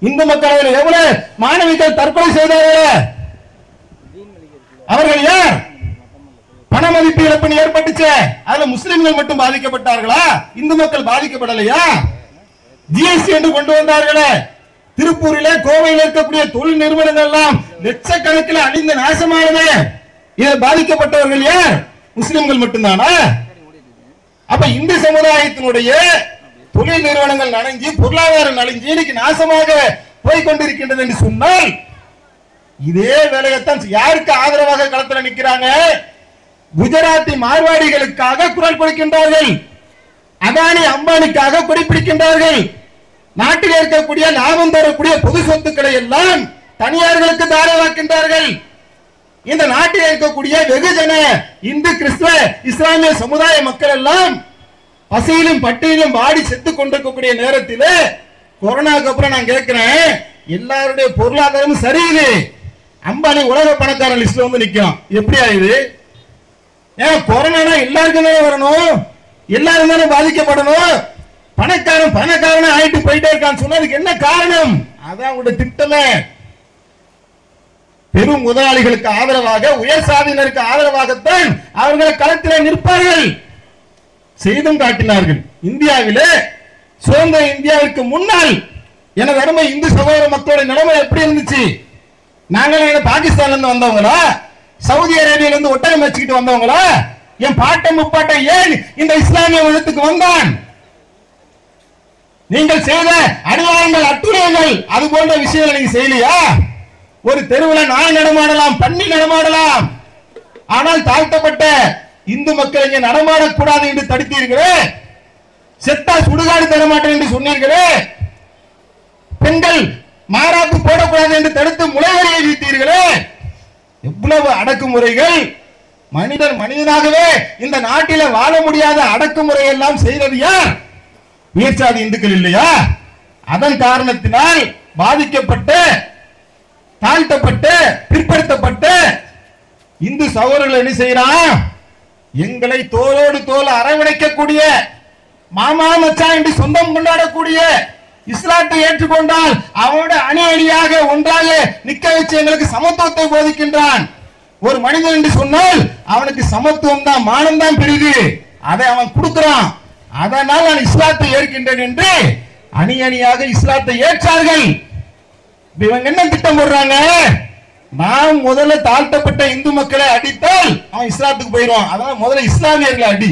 இந்து மக்கள் எவ்வளவு மாணவிகள் தற்கொலை செய்தார்கள்? அவர்கள் யார்? பண மதிப்பு இழப்பு ஏற்பட்டுச்சு, அதுல முஸ்லிம்கள் மட்டும் பாதிக்கப்பட்டார்களா? இந்து மக்கள் பாதிக்கப்படலையா? ஜிஎஸ்டி என்று கொண்டு வந்தார்களே, திருப்பூரிலே கோவையில் இருக்கக்கூடிய தொழில் நிறுவனங்கள் எல்லாம் லட்சக்கணக்கில் அழிந்து நாசமானது. இதில் பாதிக்கப்பட்டவர்கள் யார்? முஸ்லிம்கள் மட்டும்தானா? அப்ப இந்து சமுதாயத்தினுடைய தொழில் நிறுவனங்கள் நனைஞ்சு பொருளாதாரம் நனைஞ்சு இன்னைக்கு நாசமாக போய்கொண்டிருக்கின்றது என்று சொன்னால், இதே வேலையைத்தான் யாருக்கு ஆதரவாக களத்தில் நிற்கிறாங்க? குஜராத்தி மார்வாடிகளுக்காக குரல் கொடுக்கின்றார்கள், அதானி அம்பானிக்காக குறிப்பிடுகின்றார்கள். நாட்டில் இருக்கக்கூடிய லாபம் தரக்கூடிய பொது சொத்துக்களை எல்லாம் தனியார்களுக்கு தாரவாக்கின்றார்கள். இந்த நாட்டில் இருக்கக்கூடிய வெகுஜன இந்து கிறிஸ்துவ இஸ்லாமிய சமுதாய மக்கள் எல்லாம் பசியிலும் பட்டியலும் வாடி செத்து கொண்டிருக்கக்கூடிய நேரத்தில் கொரோனாக்கு அப்புறம் நான் கேட்கிறேன், எல்லாருடைய பொருளாதாரமும் சரியில்லை, அம்பானி உலக பணக்காரன் லிஸ்ட்ல வந்து நிற்கும். எப்படி ஆயுது? ஏன் கொரோனா எல்லாருக்கும் தானே வரணும், எல்லாரும் தானே பாதிக்கப்படணும். பணக்காரன் ஆயிட்டு போயிட்டே இருக்கான்னு சொன்னா அதுக்கு என்ன காரணம்? அதான் உங்களுடைய திட்டமே. பெரும் முதலாளிகளுக்கு ஆதரவாக, உயர் சாதியினருக்கு ஆதரவாகத்தான் அவர்கள் களத்தில் நிற்பார்கள். செய்தும் காட்டினார்கள். இந்தியாவிலே சுதந்திர இந்தியாவிற்கு முன்னால் எனது அருமை இந்து சகோதர மக்களுடைய நிலைமை எப்படி இருந்துச்சு? நாங்கள் பாகிஸ்தான்ல இருந்து வந்தவங்களா? சவுதி அரேபியில இருந்து ஒட்டகம் வச்சுக்கிட்டு வந்தவங்களா? என் பாட்டம் முப்பாட்டை ஏன் இந்த இஸ்லாமிய மதத்துக்கு வந்தான்? நீங்கள் செய்த அநியாயங்கள், அட்டுழியங்கள், அது போன்ற விஷயங்களை நீங்க செய்யலையா? ஒரு தெருவில் நாய் நடமாடலாம், பன்னி நடமாடலாம், ஆனால் தாழ்த்தப்பட்ட இந்து மக்கள் இங்கே நடமாடக்கூடாது என்று தடுத்தீர்களே. செத்தா சுடுகாடு தரமாட்டேன் என்று சொன்னீர்களே. பெண்கள் மாறாப்பு போடக்கூடாது என்று தடுத்து முளைவரியை வீழ்த்தீர்களே. எவ்வளவு அடக்குமுறைகள்! மனிதனாகவே இந்த நாட்டில வாழ முடியாத அடக்குமுறை எல்லாம் செய்தது யார்? உயர்சாதி இந்துக்கள் இல்லையா? அதன் காரணத்தினால் பாதிக்கப்பட்ட, தாழ்த்தப்பட்ட, பிற்படுத்தப்பட்ட இந்து சகோதரர்கள் என்ன செய்யறான்? எங்களை தோளோடு தோல் அரவணைக்கக்கூடிய, மாமா மச்சான் என்று சொந்தம் கொண்டாடக்கூடிய, இஸ்லாத்தை ஏற்றுக்கொண்டால் அவனோட அணி அணியாக ஒன்றாக நிக்க வச்சு எங்களுக்கு சமத்துவத்தை போதிக்கின்றான். ஒரு மனிதன் என்று சொன்னால் அவனுக்கு சமத்துவம் தான், மானம் தான் பெரிது, அதை அவன் கொடுக்கிறான். அதனால் நான் இஸ்லாத்தை ஏற்கின்றேன் என்று அணி அணியாக இஸ்லாத்தை ஏற்றார்கள். இவங்க என்ன திட்டம் போடுறாங்க? நாம் முதல்ல தாழ்த்தப்பட்ட இந்து மக்களை அடித்தால் அவன் இஸ்லாத்துக்கு போயிடுவான், அதனால முதல்ல இஸ்லாமியர்களை அடி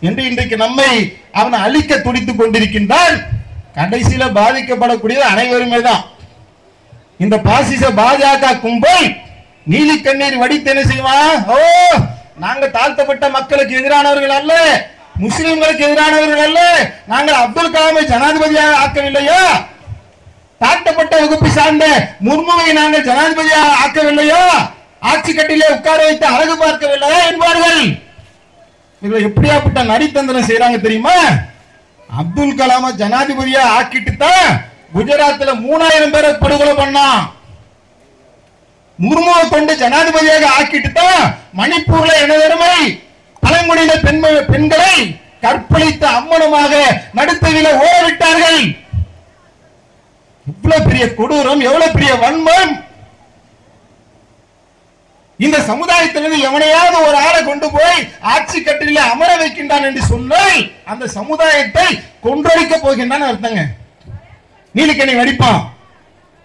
என்று இன்றைக்கு நம்மை அவனை அழிக்க துடித்துக் கொண்டிருக்கின்றான். கடைசியில பாதிக்கப்படக்கூடியது அனைவருமே தான். இந்த பாசிச பாஜக கும்பல் நீலி கண்ணீர் வடித்து என்ன செய்வான்? ஓ, நாங்க தாழ்த்தப்பட்ட மக்களுக்கு எதிரானவர்கள் அல்ல, முஸ்லிம்களுக்கு எதிரானவர்கள் அல்ல, நாங்கள் அப்துல் கலாமை ஜனாதிபதியாக ஆக்கவில்லையா, தாழ்த்தப்பட்ட வகுப்பு சார்ந்த முர்முவை நாங்கள் ஜனாதிபதியாக ஆக்கவில்லையா, ஆட்சி கட்டிலே உட்கார வைத்து அழகு பார்க்கவில்லையா என்பார்கள். இவர்கள் எப்படியாப்பட்ட நரித்தந்திரம் செய்யறாங்க தெரியுமா? அப்துல் கலாம ஜனாதிபதியா ஆக்கிட்டு தான் குஜராத்ல 3000 பேரை படுகொலை பண்ணான். முர்முவை கொண்டு ஜனாதிபதியாக ஆக்கிட்டு தான் மணிப்பூர்ல எனதருமை பழங்குடியின பெண்களை கற்பழித்த அம்மனமாக நடுத்தவில ஓடவிட்டார்கள். இவ்வளவு பெரிய கொடூரம், எவ்வளவு பெரிய வன்மம்! இந்த சமுதாயத்திலிருந்து எவனையாவது ஒரு ஆளை கொண்டு போய் ஆட்சி கட்டில அமர வைக்கின்றான் என்று சொன்னால் அந்த சமுதாயத்தை கொன்றொழிக்க போகின்றான் அர்த்தங்க. நீலிக்கணி வடிப்பான்.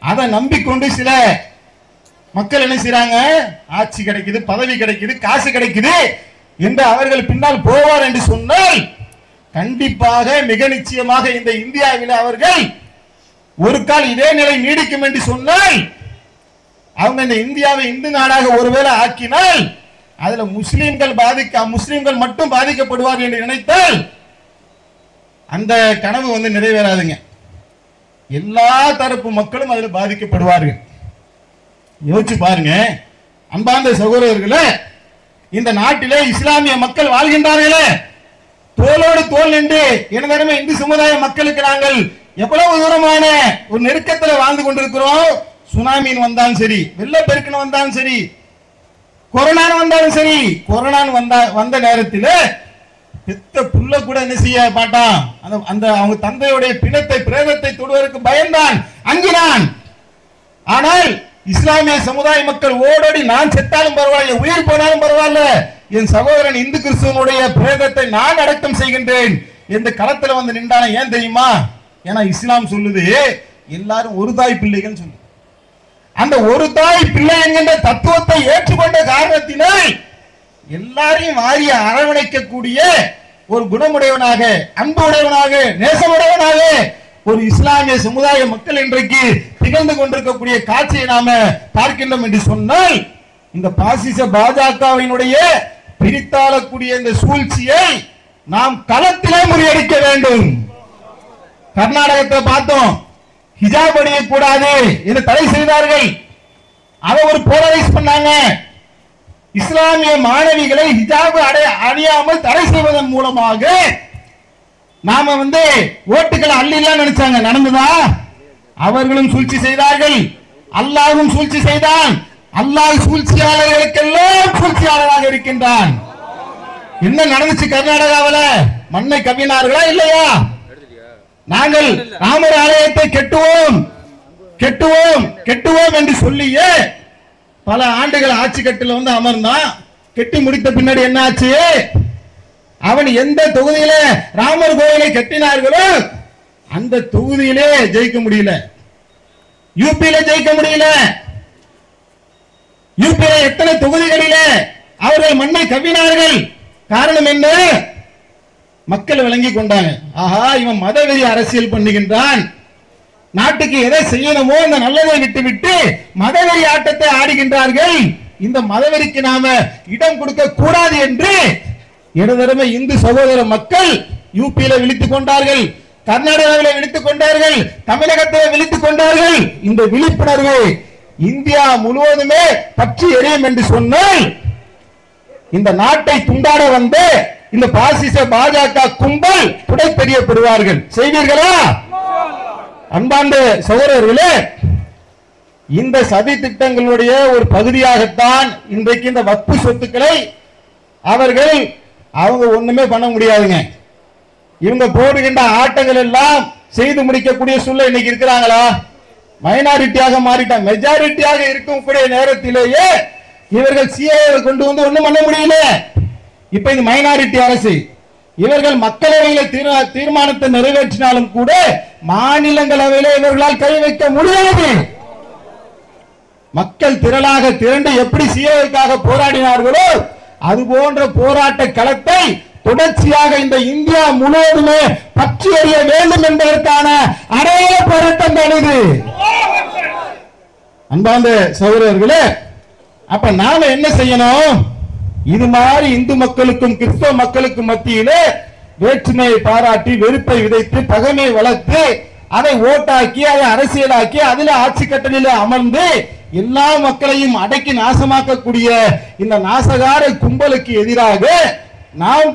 அதை நம்பிக்கொண்டு சில மக்கள் என்ன செய்றாங்க? ஆட்சி கிடைக்குது, பதவி கிடைக்குது, காசு கிடைக்குது என்று அவர்கள் பின்னால் போவார் என்று சொன்னால் கண்டிப்பாக மிக நிச்சயமாக இந்த இந்தியாவில் அவர்கள் ஒரு கால் இதே நிலை நீடிக்கும் என்று சொன்னால் அவங்க இந்த இந்தியாவை இந்து நாடாக ஒருவேளை ஆக்கினால் அதுல முஸ்லிம்கள் மட்டும் பாதிக்கப்படுவார்கள் என்று நினைத்தால் அந்த கனவு நிறைவேறாதுங்க. எல்லா தரப்பு மக்களும் அதில் பாதிக்கப்படுவார்கள். யோசிச்சு பாருங்க அன்பார்ந்த சகோதரர்களே, இந்த நாட்டிலே இஸ்லாமிய மக்கள் வாழ்கின்றார்களே, தோளோடு தோல் நின்று எனதருமை இந்து சமுதாய மக்களுக்கு நாங்கள் எவ்வளவு தூரமான ஒரு நெருக்கத்தில் வாழ்ந்து கொண்டிருக்கிறோம். சுனாமின்னு வந்தாலும் சரி, வெள்ளப்பெருக்குன்னு வந்தாலும் சரி, கொரோனான்னு வந்தாலும் சரி, கொரோனான்னு வந்த நேரத்தில் பெத்த புள்ள கூட என்ன செய்ய மாட்டான், அந்த அவங்க தந்தையுடைய பிணத்தை பிரேதத்தை தொடுவதற்கு பயந்தான், அங்கினான். ஆனால் இஸ்லாமிய சமுதாய மக்கள் ஓடோடி நான் செத்தாலும் பரவாயில்லை, உயிர் போனாலும் பரவாயில்ல, என் சகோதரன் இந்து கிறிஸ்துவனுடைய பிரேதத்தை நான் அடக்கம் செய்கின்றேன் என்ற களத்தில் வந்து நின்றான. ஏன் தெரியுமா? ஏன்னா இஸ்லாம் சொல்லுது எல்லாரும் ஒரு தாய் பிள்ளைகள் சொல்லு. அந்த ஒரு தாய் பிள்ளை என்கின்ற தத்துவத்தை ஏற்றுக்கொண்ட காரணத்தினால் எல்லாரையும் வாரிய அரவணைக்கக்கூடிய ஒரு குணமுடையவனாக, அன்பு உடையவனாக, நேசமுடையவனாக ஒரு இஸ்லாமிய சமுதாய மக்கள் இன்றைக்கு திகழ்ந்து கொண்டிருக்கக்கூடிய காட்சியை நாம பார்க்கின்றோம் என்று சொன்னால், இந்த பாசிச பாஜகவினுடைய பிரித்தாளக்கூடிய இந்த சூழ்ச்சியை நாம் களத்திலே முறியடிக்க வேண்டும். கர்நாடகத்தில் பார்த்தோம், ஹிஜாப் அணியக்கூடாது என்று தடை செய்தார்கள். அதை ஒரு போலரைஸ் பண்ணாங்க. இஸ்லாமிய மாணவிகளை ஹிஜாப் அணியாமல் தடை செய்வதன் மூலமாக நாம ஓட்டுகளை அள்ளிலாம் நினைச்சாங்க. நடந்ததா? அவர்களும் சூழ்ச்சி செய்தார்கள், அல்லாஹ்வும் சூழ்ச்சி செய்தான். அல்லாஹ் சூழ்ச்சியாளர்களுக்கெல்லாம் சூழ்ச்சியாளராக இருக்கின்றான். என்ன நடந்துச்சு கர்நாடகாவில்? மண்ணை கவ்வினார்களா இல்லையா? நாங்கள் ராமர் ஆலயத்தை கெட்டுவோம் கெட்டுவோம் கெட்டுவோம் என்று சொல்லியே பல ஆண்டுகள் ஆட்சி கட்டில அமர்ந்தான். கெட்டி முடித்த பின்னாடி என்ன ஆச்சு? அவன் எந்த தொகுதியில ராமர் கோயிலை கட்டினார்களோ அந்த தொகுதியிலே ஜெயிக்க முடியல, யூபியில ஜெயிக்க முடியல. யூபியில எத்தனை தொகுதிகளில அவர்கள் மண்ணை கவ்வினார்கள். காரணம் என்ன? மக்கள் விளங்கி கொண்டாங்க. ஆஹா, இவன் மதவெறி அரசியல் பண்ணுகின்றான், நாட்டுக்கு எதை செய்யணுமோ அந்த நல்லதை விட்டுவிட்டு மதவெறி ஆட்டத்தை ஆடுகின்றார்கள். இந்த மதவெறிக்கு நாம இடம் கொடுக்க கூடாது என்று இடதரமை இந்து சகோதர மக்கள் யூபியில விழித்துக் கொண்டார்கள், கர்நாடகாவில் விழித்துக் கொண்டார்கள், தமிழகத்தில் விழித்துக் கொண்டார்கள். இந்த விழிப்புணர்வு இந்தியா முழுவதுமே பற்றி எரியும் என்று சொன்னால் இந்த நாட்டை துண்டாட வந்த இந்த பாசிச பாஜக கும்பல் துடை தெரியப்படுவார்கள். செய்வீர்களா? அன்பார்ந்த சகோதரர்களே, இந்த சதி திட்டங்களுடைய ஒரு பகுதியாகத்தான் இன்றைக்கு இந்த வக்ஃபு சொத்துக்களை அவங்க ஒண்ணுமே பண்ண முடியாதுங்க. இவங்க போடுகின்ற ஆட்டங்கள் எல்லாம் செய்து முடிக்கக்கூடிய சூழ்நிலை இன்னைக்கு இருக்கிறாங்களா? மைனாரிட்டியாக மாறிட்டாங்க. மெஜாரிட்டியாக இருக்கக்கூடிய நேரத்திலேயே இவர்கள் சிஏஏ கொண்டு வந்து ஒண்ணும் பண்ண முடியல. இப்ப இந்த மைனாரிட்டி அரசு இவர்கள் மக்களவையில் தீர்மானத்தை நிறைவேற்றினாலும் கூட மாநிலங்களவையில் இவர்களால் கை வைக்க முடியாது. மக்கள் திரளாக திரண்டு எப்படி சிஏஏக்காக போராடினார்களோ அது போன்ற போராட்ட களத்தை தொடர்ச்சியாக இந்த இந்தியா முழுவதுமே பற்றி எறிய வேண்டும் என்பதற்கான அடையாள போராட்டம் தான் இது. அன்பார்ந்த சகோதரர்களே, அப்ப நாம என்ன செய்யணும்? இது மாதிரி இந்து மக்களுக்கும் கிறிஸ்தவ மக்களுக்கும் மத்தியிலே வேற்றுமையை பாராட்டி வெறுப்பை விதைத்து பகைமை வளர்த்து அதை ஓட்டாக்கி அதை அரசியலாக்கி அதில் ஆட்சி கட்டளையில அமர்ந்து எல்லா மக்களையும் அடக்கி நாசமாக்கக்கூடிய இந்த நாசகார கும்பலுக்கு எதிராக நாம்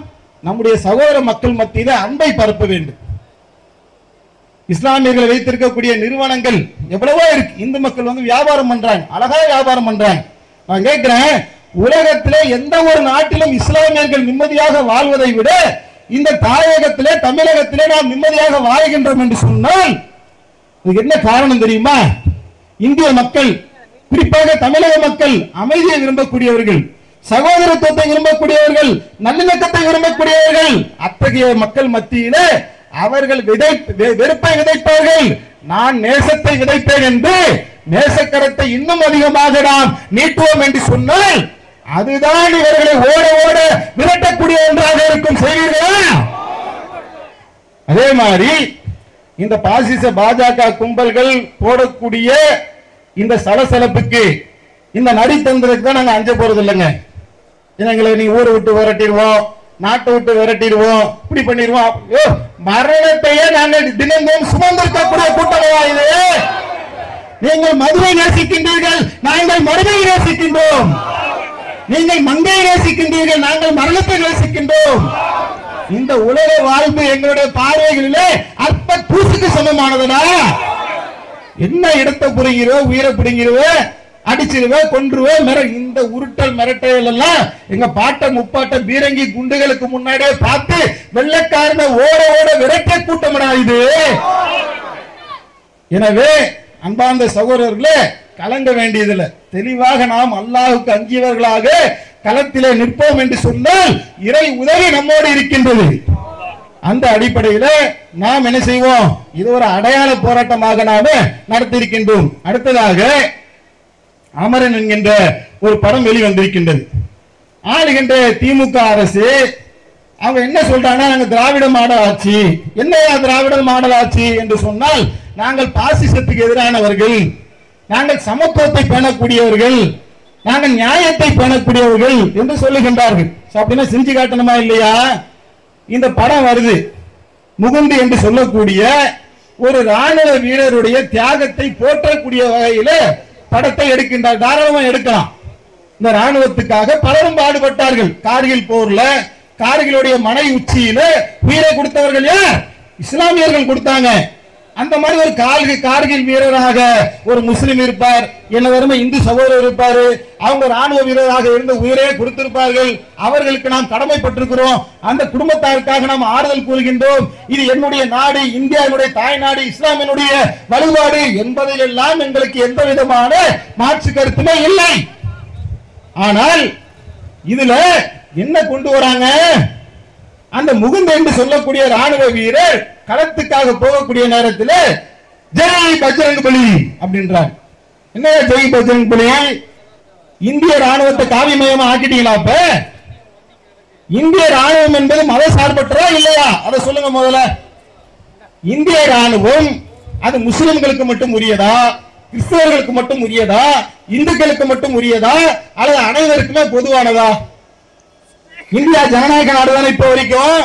நம்முடைய சகோதர மக்கள் மத்தியில அன்பை பரப்ப வேண்டும். இஸ்லாமியர்களை வைத்திருக்கக்கூடிய நிறுவனங்கள் எவ்வளவோ இருக்கு. இந்து மக்கள் வியாபாரம் பண்றாங்க, அழகா வியாபாரம் பண்றாங்க. நான் கேட்கிறேன், உலகத்திலே எந்த ஒரு நாட்டிலும் இஸ்லாமியர்கள் நிம்மதியாக வாழ்வதை விட இந்த தாயகத்திலே தமிழகத்திலே நாம் நிம்மதியாக வாழ்கின்றோம் என்று சொன்னால் என்ன காரணம் தெரியுமா? இந்திய மக்கள், குறிப்பாக தமிழக மக்கள் அமைதியை விரும்பக்கூடியவர்கள், சகோதரத்துவத்தை விரும்பக்கூடியவர்கள், நல்லிணக்கத்தை விரும்பக்கூடியவர்கள். அத்தகைய மக்கள் மத்தியிலே அவர்கள் வெறுப்பை விதைப்பார்கள். நான் நேசத்தை விதைப்பேன் என்று நேசக்கரத்தை இன்னும் அதிகமாக நாம் நீட்டுவோம் என்று சொன்னால் அதுதான் இவர்களை ஓட ஓட விரட்டக்கூடிய ஒன்றாக இருக்கும். செய்வீர்களா? அதே மாதிரி இந்த பாசிச பாஜக கும்பல்கள் போடக்கூடிய இந்த சலசலப்புக்கு, இந்த நரித்தந்திரத்துக்கு தான் நாங்க அஞ்ச போறது இல்லைங்க. எங்களை நீ ஊரை விட்டு விரட்டிடுவோம், நாட்டை விட்டு விரட்டிடுவோம், இப்படி பண்ணிடுவோம். மரணத்தையே நாங்கள் தினமும் சுமந்திருக்கக்கூடிய கூட்டமையா இது? நீங்கள் மதுரை நேசிக்கின்றீர்கள், நாங்கள் மருதை நேசிக்கின்றோம். நீங்கள் மங்கை நேசிக்கின்றீர்கள், நாங்கள் மரணத்தை நேசிக்கின்றோம். இந்த உலக வாழ்வு எங்களுடைய பார்வைகளிலே அற்ப தூசுக்கு சமமானதுடா. என்ன இடத்தை புரிங்கிறோ, உயிரை பிடிங்கிறோ, அடிச்சிருவே, கொன்றுவே, இந்த உருட்டல் மிரட்டல் எல்லாம் எங்க பாட்ட முப்பாட்ட பீரங்கி குண்டுகளுக்கு முன்னாடியே பார்த்து வெள்ளக்காரன ஓட ஓட விரட்ட கூட்டமடா இது. எனவே அன்பார்ந்த சகோதரர்களே, கலங்க வேண்டியதில்லை. தெளிவாக நாம் அல்லாஹ்வுக்கு அஞ்சியவர்களாக களத்திலே நிற்போம் என்று சொன்னால் இறை உதவி நம்மோடு இருக்கின்றது. அந்த அடிப்படையில் நாம் என்ன செய்வோம்? இது ஒரு அடையாள போராட்டமாக நாம நடத்தியிருக்கின்றோம். அடுத்ததாக அமரன் என்கின்ற ஒரு படம் வெளிவந்திருக்கின்றது. ஆளுகின்ற திமுக அரசு அவங்க என்ன சொல்றாங்கன்னா, நாங்கள் திராவிட மாடல் ஆட்சி. என்ன திராவிட மாடல் ஆட்சி என்று சொன்னால், நாங்கள் பாசிசத்துக்கு எதிரானவர்கள், நாங்கள் சமத்துவத்தை பேணக்கூடியவர்கள், நாங்கள் நியாயத்தை பேணக்கூடியவர்கள் என்று சொல்லுகின்றார்கள். அப்படின்னா செஞ்சு காட்டணுமா இல்லையா? இந்த படம் வருது. முகுந்து என்று சொல்லக்கூடிய ஒரு ராணுவ வீரருடைய தியாகத்தை போற்றக்கூடிய வகையில படத்தை எடுக்கின்றார். தாராளமா எடுக்கலாம். இந்த ராணுவத்துக்காக பலரும் பாடுபட்டார்கள். கார்கில் போர்ல, கார்கிலுடைய மனை உச்சியில உயிரை கொடுத்தவர்கள் யார்? இஸ்லாமியர்கள் கொடுத்தாங்க. அந்த மாதிரி ஒரு கார்கில் வீரராக ஒரு முஸ்லிம் இருப்பார், என்ன வருமா இந்து சகோதரர் இருப்பாரு. அவங்க ராணுவ வீரராக இருந்த உயிரே கொடுத்திருப்பார்கள். அவர்களுக்கு நாம் கடமைப்பட்டிருக்கிறோம். அந்த குடும்பத்தாருக்காக நாம் ஆறுதல் கூறுகின்றோம். இது என்னுடைய நாடு, இந்தியாவுடைய தாய் நாடு, இஸ்லாமினுடைய வழிபாடு என்பதில் எல்லாம் எங்களுக்கு எந்த விதமான மாற்று கருத்துமே இல்லை. ஆனால் இதுல என்ன கொண்டு வராங்க? அந்த முகுந்த என்று சொல்லக்கூடிய ராணுவ வீரர் களத்துக்காக போகக்கூடிய நேரத்தில் ஜெய் பஜ்ரங் பலி அப்படின்றார். என்ன ஜெய் பஜ்ரங் பலி? இந்திய ராணுவத்தை காவிமயமா ஆக்கிட்டீங்களா? அப்ப இந்திய ராணுவம் என்பது மத சார்பற்றா இல்லையா? அதை சொல்லுங்க முதல்ல. இந்திய ராணுவம் அது முஸ்லிம்களுக்கு மட்டும் உரியதா, கிறிஸ்தவர்களுக்கு மட்டும் உரியதா, இந்துக்களுக்கு மட்டும் உரியதா, அல்லது அனைவருக்குமே பொதுவானதா? இந்தியா ஜனநாயக நாடுதான் இப்ப வரைக்கும்.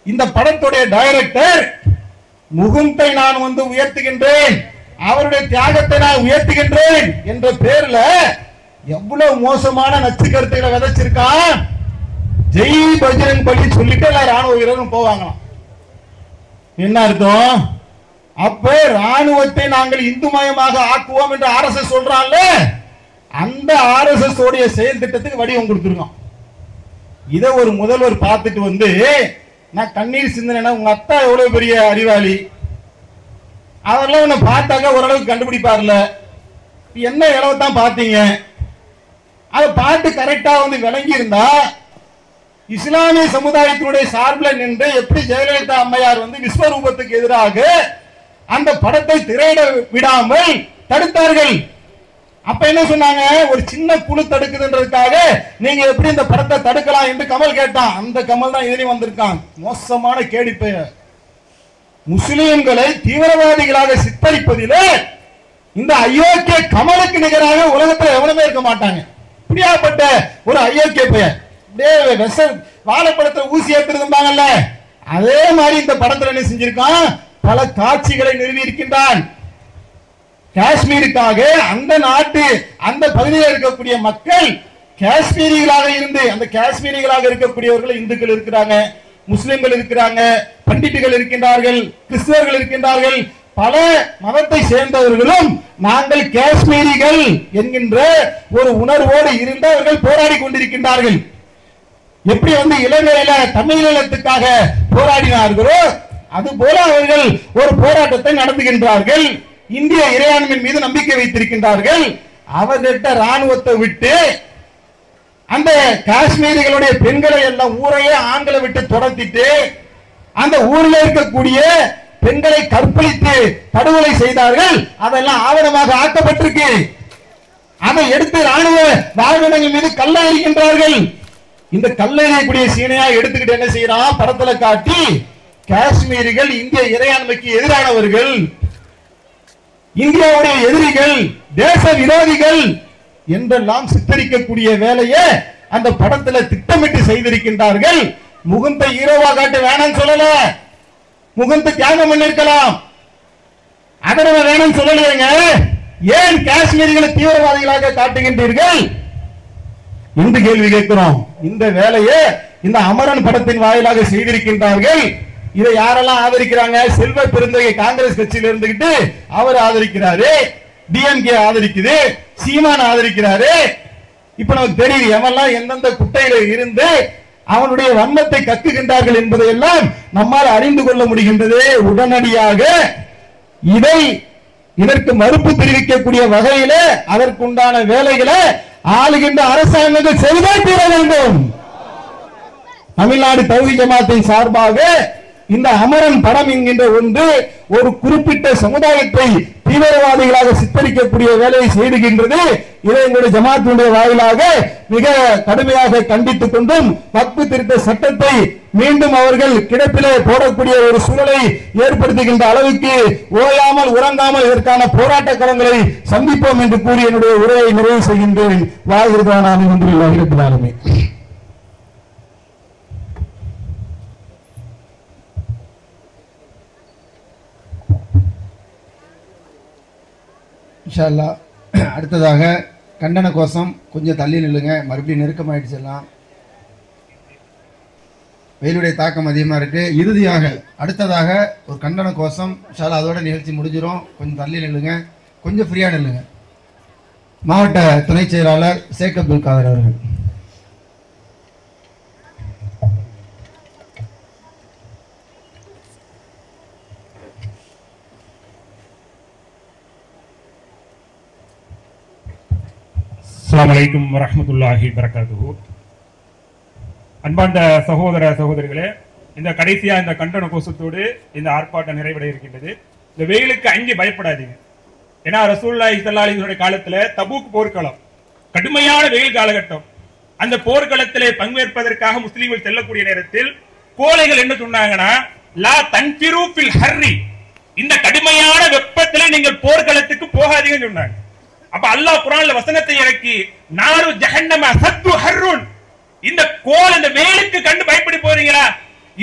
இந்த படத்துடைய டைரக்டர் முகுந்தை நான் உயர்த்துகின்றேன், அவருடைய தியாகத்தை நான் உயர்த்துகின்றேன் என்ற பேர்ல எவ்வளவு மோசமான நச்சு கருத்துக்களை விதைச்சிருக்கான். ஜெய் பஜ்ரங் பலி சொல்லிட்டு எல்லா ராணுவ வீரரும் போவாங்களாம். என்ன அர்த்தம்? அப்ப ராணுவத்தை நாங்கள் இந்து மயமாக ஆக்குவோம் என்று RSS சொல்றான்ல, அந்த RSS உடைய செயல் திட்டத்துக்கு வடிவம் கொடுத்திருக்கோம். இதை ஒரு முதல்வர் பார்த்துட்டு நான் கண்ணீர் சிந்தனை, உங்க அத்தா எவ்வளவு பெரிய அறிவாளி, அதெல்லாம் உன்னை பார்த்தாக்க ஓரளவுக்கு கண்டுபிடிப்பார்ல, என்ன இளவத்தான் பார்த்தீங்க, அதை பார்த்து கரெக்டா விளங்கி இருந்தா இஸ்லாமிய சமுதாயத்தினுடைய சார்பில் நின்று எப்படி ஜெயலலிதா அம்மையார் விஸ்வரூபத்துக்கு எதிராக அந்த படத்தை திரையிட விடாமல் தடுத்தார்கள். அப்ப என்ன சொன்னாங்க? ஒரு சின்ன குழு தடுக்குதுன்றதுக்காக நீங்க எப்படி இந்த படத்தை தடுக்கலாம் என்று கமல் கேட்டான். அந்த கமல் தான் எதிரி வந்திருக்கான். மோசமான கேடிப்பைய முஸ்லிம்களை தீவிரவாதிகளாக சித்தரிப்பதிலே இந்த அயோக்கிய கமலுக்கு நிகராக உலகத்தில் எவனுமே இருக்க மாட்டாங்க. இப்படியாப்பட்ட ஒரு அயோக்கிய பெயர் வாழைப்படத்தை ஊசி ஏற்றிருந்தாங்கல்ல, அதே மாதிரி இந்த படத்தில் என்ன செஞ்சிருக்கான்? பல காட்சிகளை நிறுவி இருக்கின்றான். காஷ்மீருக்காக அந்த நாட்டு அந்த பகுதியில் இருக்கக்கூடிய மக்கள் காஷ்மீரிகளாக இருந்து, அந்த காஷ்மீரிகளாக இருக்கக்கூடியவர்கள் இந்துக்கள் இருக்கிறாங்க, முஸ்லிம்கள் இருக்கிறாங்க, பண்டிட்டுகள் இருக்கின்றார்கள், கிறிஸ்தவர்கள் இருக்கின்றார்கள், பல மதத்தை சேர்ந்தவர்களும் நாங்கள் காஷ்மீரிகள் என்கின்ற ஒரு உணர்வோடு இருந்து அவர்கள் போராடி கொண்டிருக்கின்றார்கள். எப்படி இலங்கையில தமிழீழத்துக்காக போராடினார்களோ அது போல அவர்கள் ஒரு போராட்டத்தை நடத்துகின்றார்கள். இந்திய இறையாண்மையின் மீது நம்பிக்கை வைத்திருக்கின்றார்கள். அவர்கிட்ட ராணுவத்தை விட்டு அந்த காஷ்மீரிகளுடைய பெண்களை எல்லாம் ஊரையே ஆண்களை விட்டு துரத்திட்டு அந்த ஊரில் இருக்கக்கூடிய பெண்களை கற்பழித்து படுகொலை செய்தார்கள். அதெல்லாம் ஆவணமாக ஆக்கப்பட்டிருக்கு. அதை எடுத்து ராணுவ வாகனங்கள் மீது கல்லை எறிகின்றார்கள். இந்த கல்லை எறியக்கூடிய சீனையா எடுத்துக்கிட்டு என்ன செய்யறான்? படத்துல காட்டி காஷ்மீரிகள் இந்திய இறையாண்மைக்கு எதிரானவர்கள், இந்தியாவுடைய எதிரிகள், தேச விரோதிகள் என்றெல்லாம் சித்தரிக்கக்கூடிய வேலையை அந்த படத்துல திட்டமிட்டு செய்திருக்கின்றார்கள். முகுந்த ஹீரோவா காட்ட வேணாம் சொல்லல, முகுந்த தியாகம் பண்ணிருக்கலாம், அதை வேணும் சொல்லலையேங்க. ஏன் காஷ்மீரிகளை தீவிரவாதிகளாக காட்டுகின்றீர்கள் என்று கேள்வி கேட்கிறோம். இந்த வேலையை இந்த அமரன் படத்தின் வாயிலாக செய்திருக்கின்றார்கள். இதை யாரெல்லாம் ஆதரிக்கிறாங்க? செல்வ பெருந்தகை காங்கிரஸ் கட்சியில இருந்துகிட்டு அவர் ஆதரிக்கிறாரு, டிஎம்கே ஆதரிக்குது, சீமான் ஆதரிக்கிறாரு. இப்ப நமக்கு தெரியுது எவெல்லாம் எந்தெந்த குட்டையில இருந்து அவனுடைய வன்மத்தை கக்குகின்றார்கள் என்பதையெல்லாம் நம்மால் அறிந்து கொள்ள முடிகின்றது. உடனடியாக இதற்கு மறுப்பு தெரிவிக்கக்கூடிய வகையில அதற்குண்டான வேலைகளை ஆளுகின்ற அரசாங்கங்கள் செய்தே தீர வேண்டும். தமிழ்நாடு தௌஹீத் ஜமாத்தின் சார்பாக இந்த அமரன் படம் என்கின்ற ஒன்று ஒரு குறிப்பிட்ட சமுதாயத்தை தீவிரவாதிகளாக சித்தரிக்கக்கூடிய வேலையை செய்துகின்றது. இதை எங்களுடைய ஜமாத்தினுடைய வாயிலாக மிக கடுமையாக கண்டித்துக் கொண்டும் வக்ஃப் திருத்த சட்டத்தை மீண்டும் அவர்கள் கிடப்பிலே போடக்கூடிய ஒரு சூழலை ஏற்படுத்துகின்ற அளவுக்கு ஓயாமல் உறங்காமல் இதற்கான போராட்ட களங்களை சந்திப்போம் என்று கூறி என்னுடைய உரையை நிறைவு செய்கின்றேன். வாயிற்கான அல்ஹம்துலில்லாஹி ரப்பில் ஆலமீன். இன்ஷா அல்லாஹ் அடுத்ததாக கண்டன கோஷம். கொஞ்சம் தள்ளி நில்லுங்க, மறுபடியும் நெருக்கமாயிடுச்சு எல்லாம். வெயிலுடைய தாக்கம் அதிகமாக இருக்கு. இறுதியாக அடுத்ததாக ஒரு கண்டன கோஷம். இன்ஷா அல்லாஹ் அதோட நிகழ்ச்சி முடிஞ்சிடும். கொஞ்சம் தள்ளி நில்லுங்க, கொஞ்சம் ஃப்ரீயா நில்லுங்க. மாவட்ட துணை செயலாளர் ஷேக் அப்துல் காதர் அவர்கள். அஸ்ஸலாமு அலைக்கும் வரஹ்மத்துல்லாஹி வபரகாத்துஹு. அன்பார்ந்த சகோதர சகோதரிகளே, இந்த கடைசியா இந்த கண்டன கோஷத்தோடு இந்த ஆர்ப்பாட்டம் நிறைவடைய இருக்கின்றது. இந்த வெயிலுக்கு அஞ்சு பயப்படாதீங்க. ஏன்னா ரசூலுல்லாஹி ஸல்லல்லாஹு அலைஹி வஸல்லம் காலத்துல தபூக் போர்க்களம், கடுமையான வெயில் காலகட்டம். அந்த போர்க்களத்திலே பங்கேற்பதற்காக முஸ்லிம்கள் செல்லக்கூடிய நேரத்தில் கோழைகள் என்ன சொன்னாங்கன்னா, லா தன்ஃபிரு ஃபில் ஹர்ரி, இந்த கடுமையான வெப்பத்திலே நீங்கள் போர்க்களத்துக்கு போகாதீங்கன்னு சொன்னாங்க. அப்ப அல்லாஹ் குர்ஆன்ல வசனத்தை இறக்கி, நாரு ஜஹன்னம சத்து ஹர்ருன், இந்த கோல் இந்த வெயிலுக்கு கண்டு பயப்படி போறீங்களா?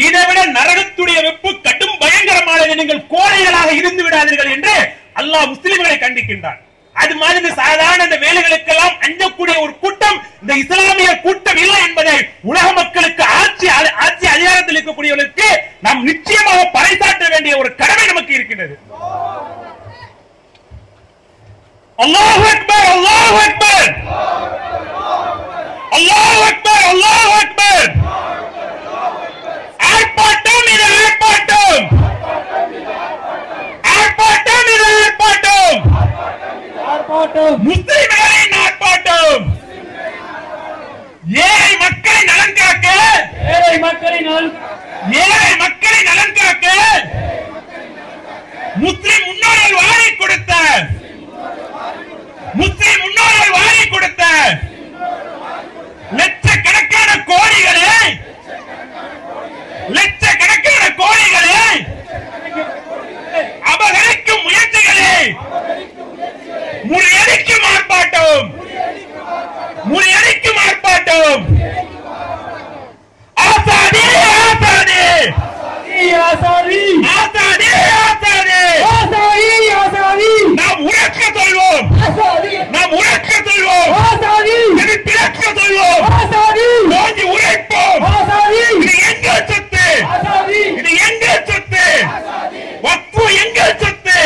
இதை விட நரகத்துடைய வெப்பு கடும் பயங்கரமானது, நீங்கள் கோழைகளாக இருந்து விடாதீர்கள் என்று அல்லாஹ் முஸ்லிம்களை கண்டிக்கின்றான். அது மாதிரி சாதாரண இந்த வேலைகளுக்கெல்லாம் அஞ்சக்கூடிய ஒரு கூட்டம் இந்த இஸ்லாமிய கூட்டம் இல்லை என்பதை உலக மக்களுக்கு ஆட்சி அதிகாரத்தில் இருக்கக்கூடியவர்களுக்கு நாம் நிச்சயமாக பறைசாற்ற வேண்டிய ஒரு கடமை நமக்கு இருக்கின்றது. அல்லாஹு அக்பர், அல்லாஹு அக்பர், அல்லாஹு அக்பர், அல்லாஹு அக்பர். ஆர்ப்பாட்டம் இது ஆர்ப்பாட்டம், ஆர்ப்பாட்டம் இது ஆர்ப்பாட்டம், முஸ்லிம்களின் ஆர்ப்பாட்டம். ஏழை மக்களை நலன் காக்க, ஏழை மக்களை நலன் காக்க முஸ்லிம் முன்னோர்கள் வாரி கொடுத்த, முஸ்லிம் முன்னோர்கள் வாரி கொடுத்த லட்சக்கணக்கான கோடிகளை, லட்சக்கணக்கான கோடிகளை அபகரிக்கும் முயற்சிகளை முறியடிக்கும் ஆர்ப்பாட்டம், முறியடிக்கும் ஆர்ப்பாட்டம். ஆசாதி, ஆசாதி, ஆசாதி, ஆசாதி, ஆசாதி, ஆசாதி. நாம் உறக்க சொல்வோம், நாம் உறக்க சொல்வோம், இது பிறக்க சொல்வோம், ஓங்கி உரைப்போம். இது எங்கள் சொத்து, இது எங்கள் சொத்து, வக்ஃபு எங்கள் சொத்து,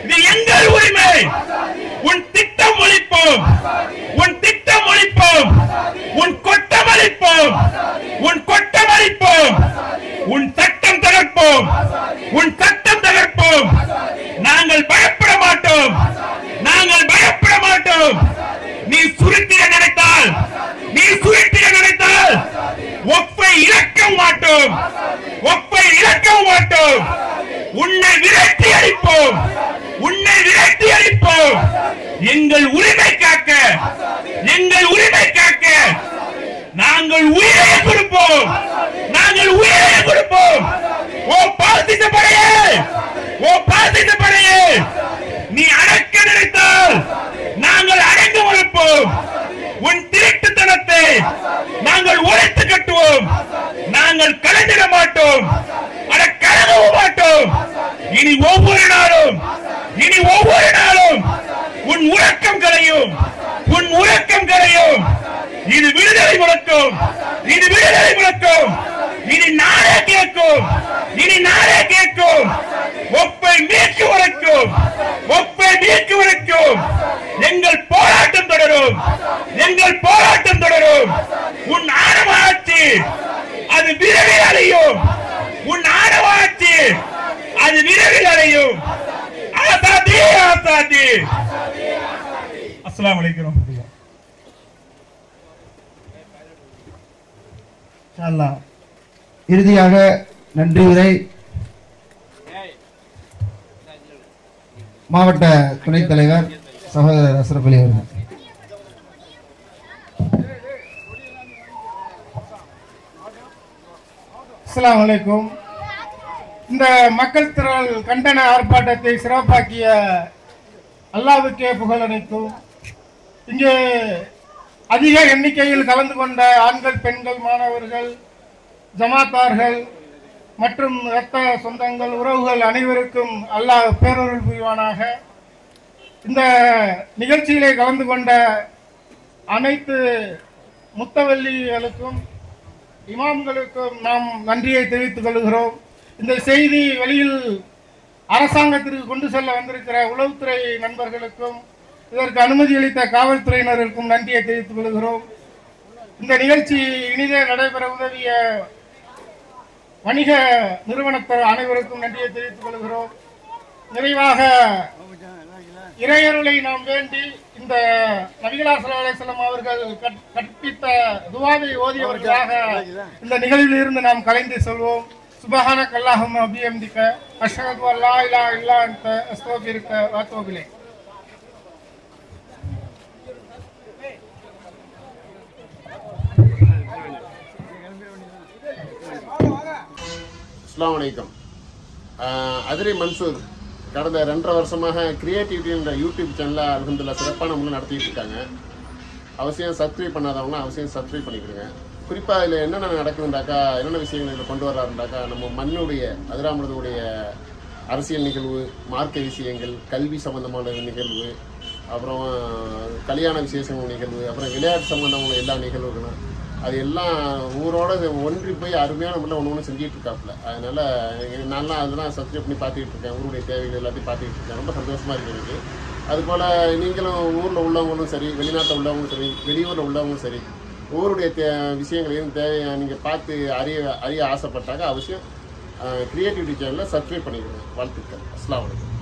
இது எங்கள் உரிமை. உன் திட்டம் ஒழிப்போம், உன் திட்டம் ஒழிப்போம், உன் கொட்டம் அளிப்போம், உன் கொட்டம் அளிப்போம், உன் சட்டம் தகர்ப்போம், உன் சட்டம் தகர்ப்போம். நாங்கள் பயப்பட மாட்டோம், நாங்கள் பயப்பட மாட்டோம். நீ சுருட்டிட நினைத்தால், நீ சுருட்டிட நினைத்தால் ஒப்பை இழக்கவும் மாட்டோம், ஒப்பை இழக்கவும் மாட்டோம். உன்னை விரட்டி அடிப்போம், உன்னை விரட்டி அடிப்போம். எங்கள் உரிமை காக்க, எங்கள் உரிமை காக்க நாங்கள் உயிரை கொடுப்போம், நாங்கள் உயிரை கொடுப்போம். ஓ பாசிச படையே, ஓ பாசிச படையே, நீ அடக்க நினைத்தால் நாங்கள் அடங்க மறுப்போம். உன் திருட்டுத்தனத்தை நாங்கள் உடைத்து கட்டுவோம், நாங்கள் கலந்திட மாட்டோம், அட கலங்கவும் மாட்டோம். இனி ஒவ்வொரு நாளும், இனி ஒவ்வொரு நாளும் உன் உறக்கம் கலையும், உன் உறக்கம் கலையும். இது விடுதலை முழக்கம், இது விடுதலை முழக்கம். கேட்கும், இனி நாளே கேட்கும். ஒப்பை நீக்கு வரைக்கும், ஒப்பை நீக்கு வரைக்கும் எங்கள் போராட்டம் தொடரும், எங்கள் போராட்டம் தொடரும். உன் ஆணவ ஆட்சி அது விரைவில் அடையும், உன் ஆணவ ஆட்சி அது விரைவில் அடையும். ஆசாதி ஆசாதி. அஸ்ஸலாமு அலைக்கும். இறுதியாக நன்றி உரை மாவட்ட துணைத் தலைவர் சகோதரர் அஸ்ரப் அலி அவர்கள். அஸ்ஸலாமு அலைக்கும். இந்த மக்கள் திரள் கண்டன ஆர்ப்பாட்டத்தை சிறப்பாக்கிய அல்லாஹ்வுக்கே புகழ் அனைத்தும். இங்கே அதிக எண்ணிக்கையில் கலந்து கொண்ட ஆண்கள், பெண்கள், மாணவர்கள், ஜமாத்தார்கள் மற்றும் இரத்த சொந்தங்கள், உறவுகள் அனைவருக்கும் அல்லாஹ் பேரருள் புரிவானாக. இந்த நிகழ்ச்சியிலே கலந்து கொண்ட அனைத்து முத்தவல்லிகளுக்கும் இமாம்களுக்கும் நாம் நன்றியை தெரிவித்துக் கொள்கிறோம். இந்த செய்தி வெளியில் அரசாங்கத்திற்கு கொண்டு செல்ல வந்திருக்கிற உளவுத்துறை நண்பர்களுக்கும் இதற்கு அனுமதி அளித்த காவல்துறையினருக்கும் நன்றியை தெரிவித்துக் கொள்கிறோம். இந்த நிகழ்ச்சி இனிதே நடைபெற உதவிய வணிக நிறுவனத்தார் அனைவருக்கும் நன்றியை தெரிவித்துக் கொள்கிறோம். நிறைவாக இறையருளை நாம் வேண்டி இந்த நபிகளார் ஸல்லல்லாஹு அலைஹி வஸல்லம் அவர்கள் கற்பித்த துஆவை ஓதியவர்களாக இந்த நிகழ்வில் இருந்து நாம் கலைந்து செல்வோம். சுப்ஹானக அல்லாஹும்ம வ பிஹம்திக அஷ்ஹது அன் லா இலாஹா இல்லா அன்த அஸ்தக்ஃபிருக வ அத்தூபு இலைக். அஸ்ஸலாமு அலைக்கும். அதிரி மன்சூர் கடந்த 2.5 வருஷமாக கிரியேட்டிவிட்டி என்ற யூடியூப் சேனலில் அல்ஹம்துலில்லாஹ் சிறப்பான முறையில் நடத்திட்டு இருக்காங்க. அவசியம் சப்ஸ்கிரைப் பண்ணாதவங்கன்னா அவசியம் சப்ஸ்கிரைப் பண்ணிக்கிடுங்க. குறிப்பாக இதில் என்னென்ன நடக்குதுண்டாக்கா, என்னென்ன விஷயங்கள் இதில் கொண்டு வர்றாருண்டாக்கா, நம்ம மண்ணுடைய அதிராமருடைய அரசியல் நிகழ்வு, மார்க்க விஷயங்கள், கல்வி சம்பந்தமான நிகழ்வு, அப்புறம் கல்யாண விசேஷங்கள் நிகழ்வு, அப்புறம் விளையாட்டு சம்பந்தமான எல்லா நிகழ்வுகளும் அது எல்லாம் ஊரோட ஒன்றி போய் அருமையான முறையில் ஒன்று செஞ்சுட்டு இருக்காப்புல. அதனால நான்லாம் அதெல்லாம் சப்ஸ்கிரைப் பண்ணி பார்த்துக்கிட்டு இருக்கேன். ஊருடைய தேவைகள் எல்லாத்தையும் பார்த்துக்கிட்டு இருக்கேன். ரொம்ப சந்தோஷமாக இருக்குது எனக்கு. அதுபோல் நீங்களும் ஊரில் உள்ளவங்களும் சரி, வெளிநாட்டில் உள்ளவங்களும் சரி, வெளியூரில் உள்ளவங்களும் சரி, ஊருடைய விஷயங்களையும் நீங்கள் பார்த்து அறிய ஆசைப்பட்டாக்க அவசியம் கிரியேட்டிவிட்டி சேனலில் சப்ஸ்கிரைப் பண்ணிக்கணும். வாழ்த்துக்கள். அஸ்ஸலாமு அலைக்கும்.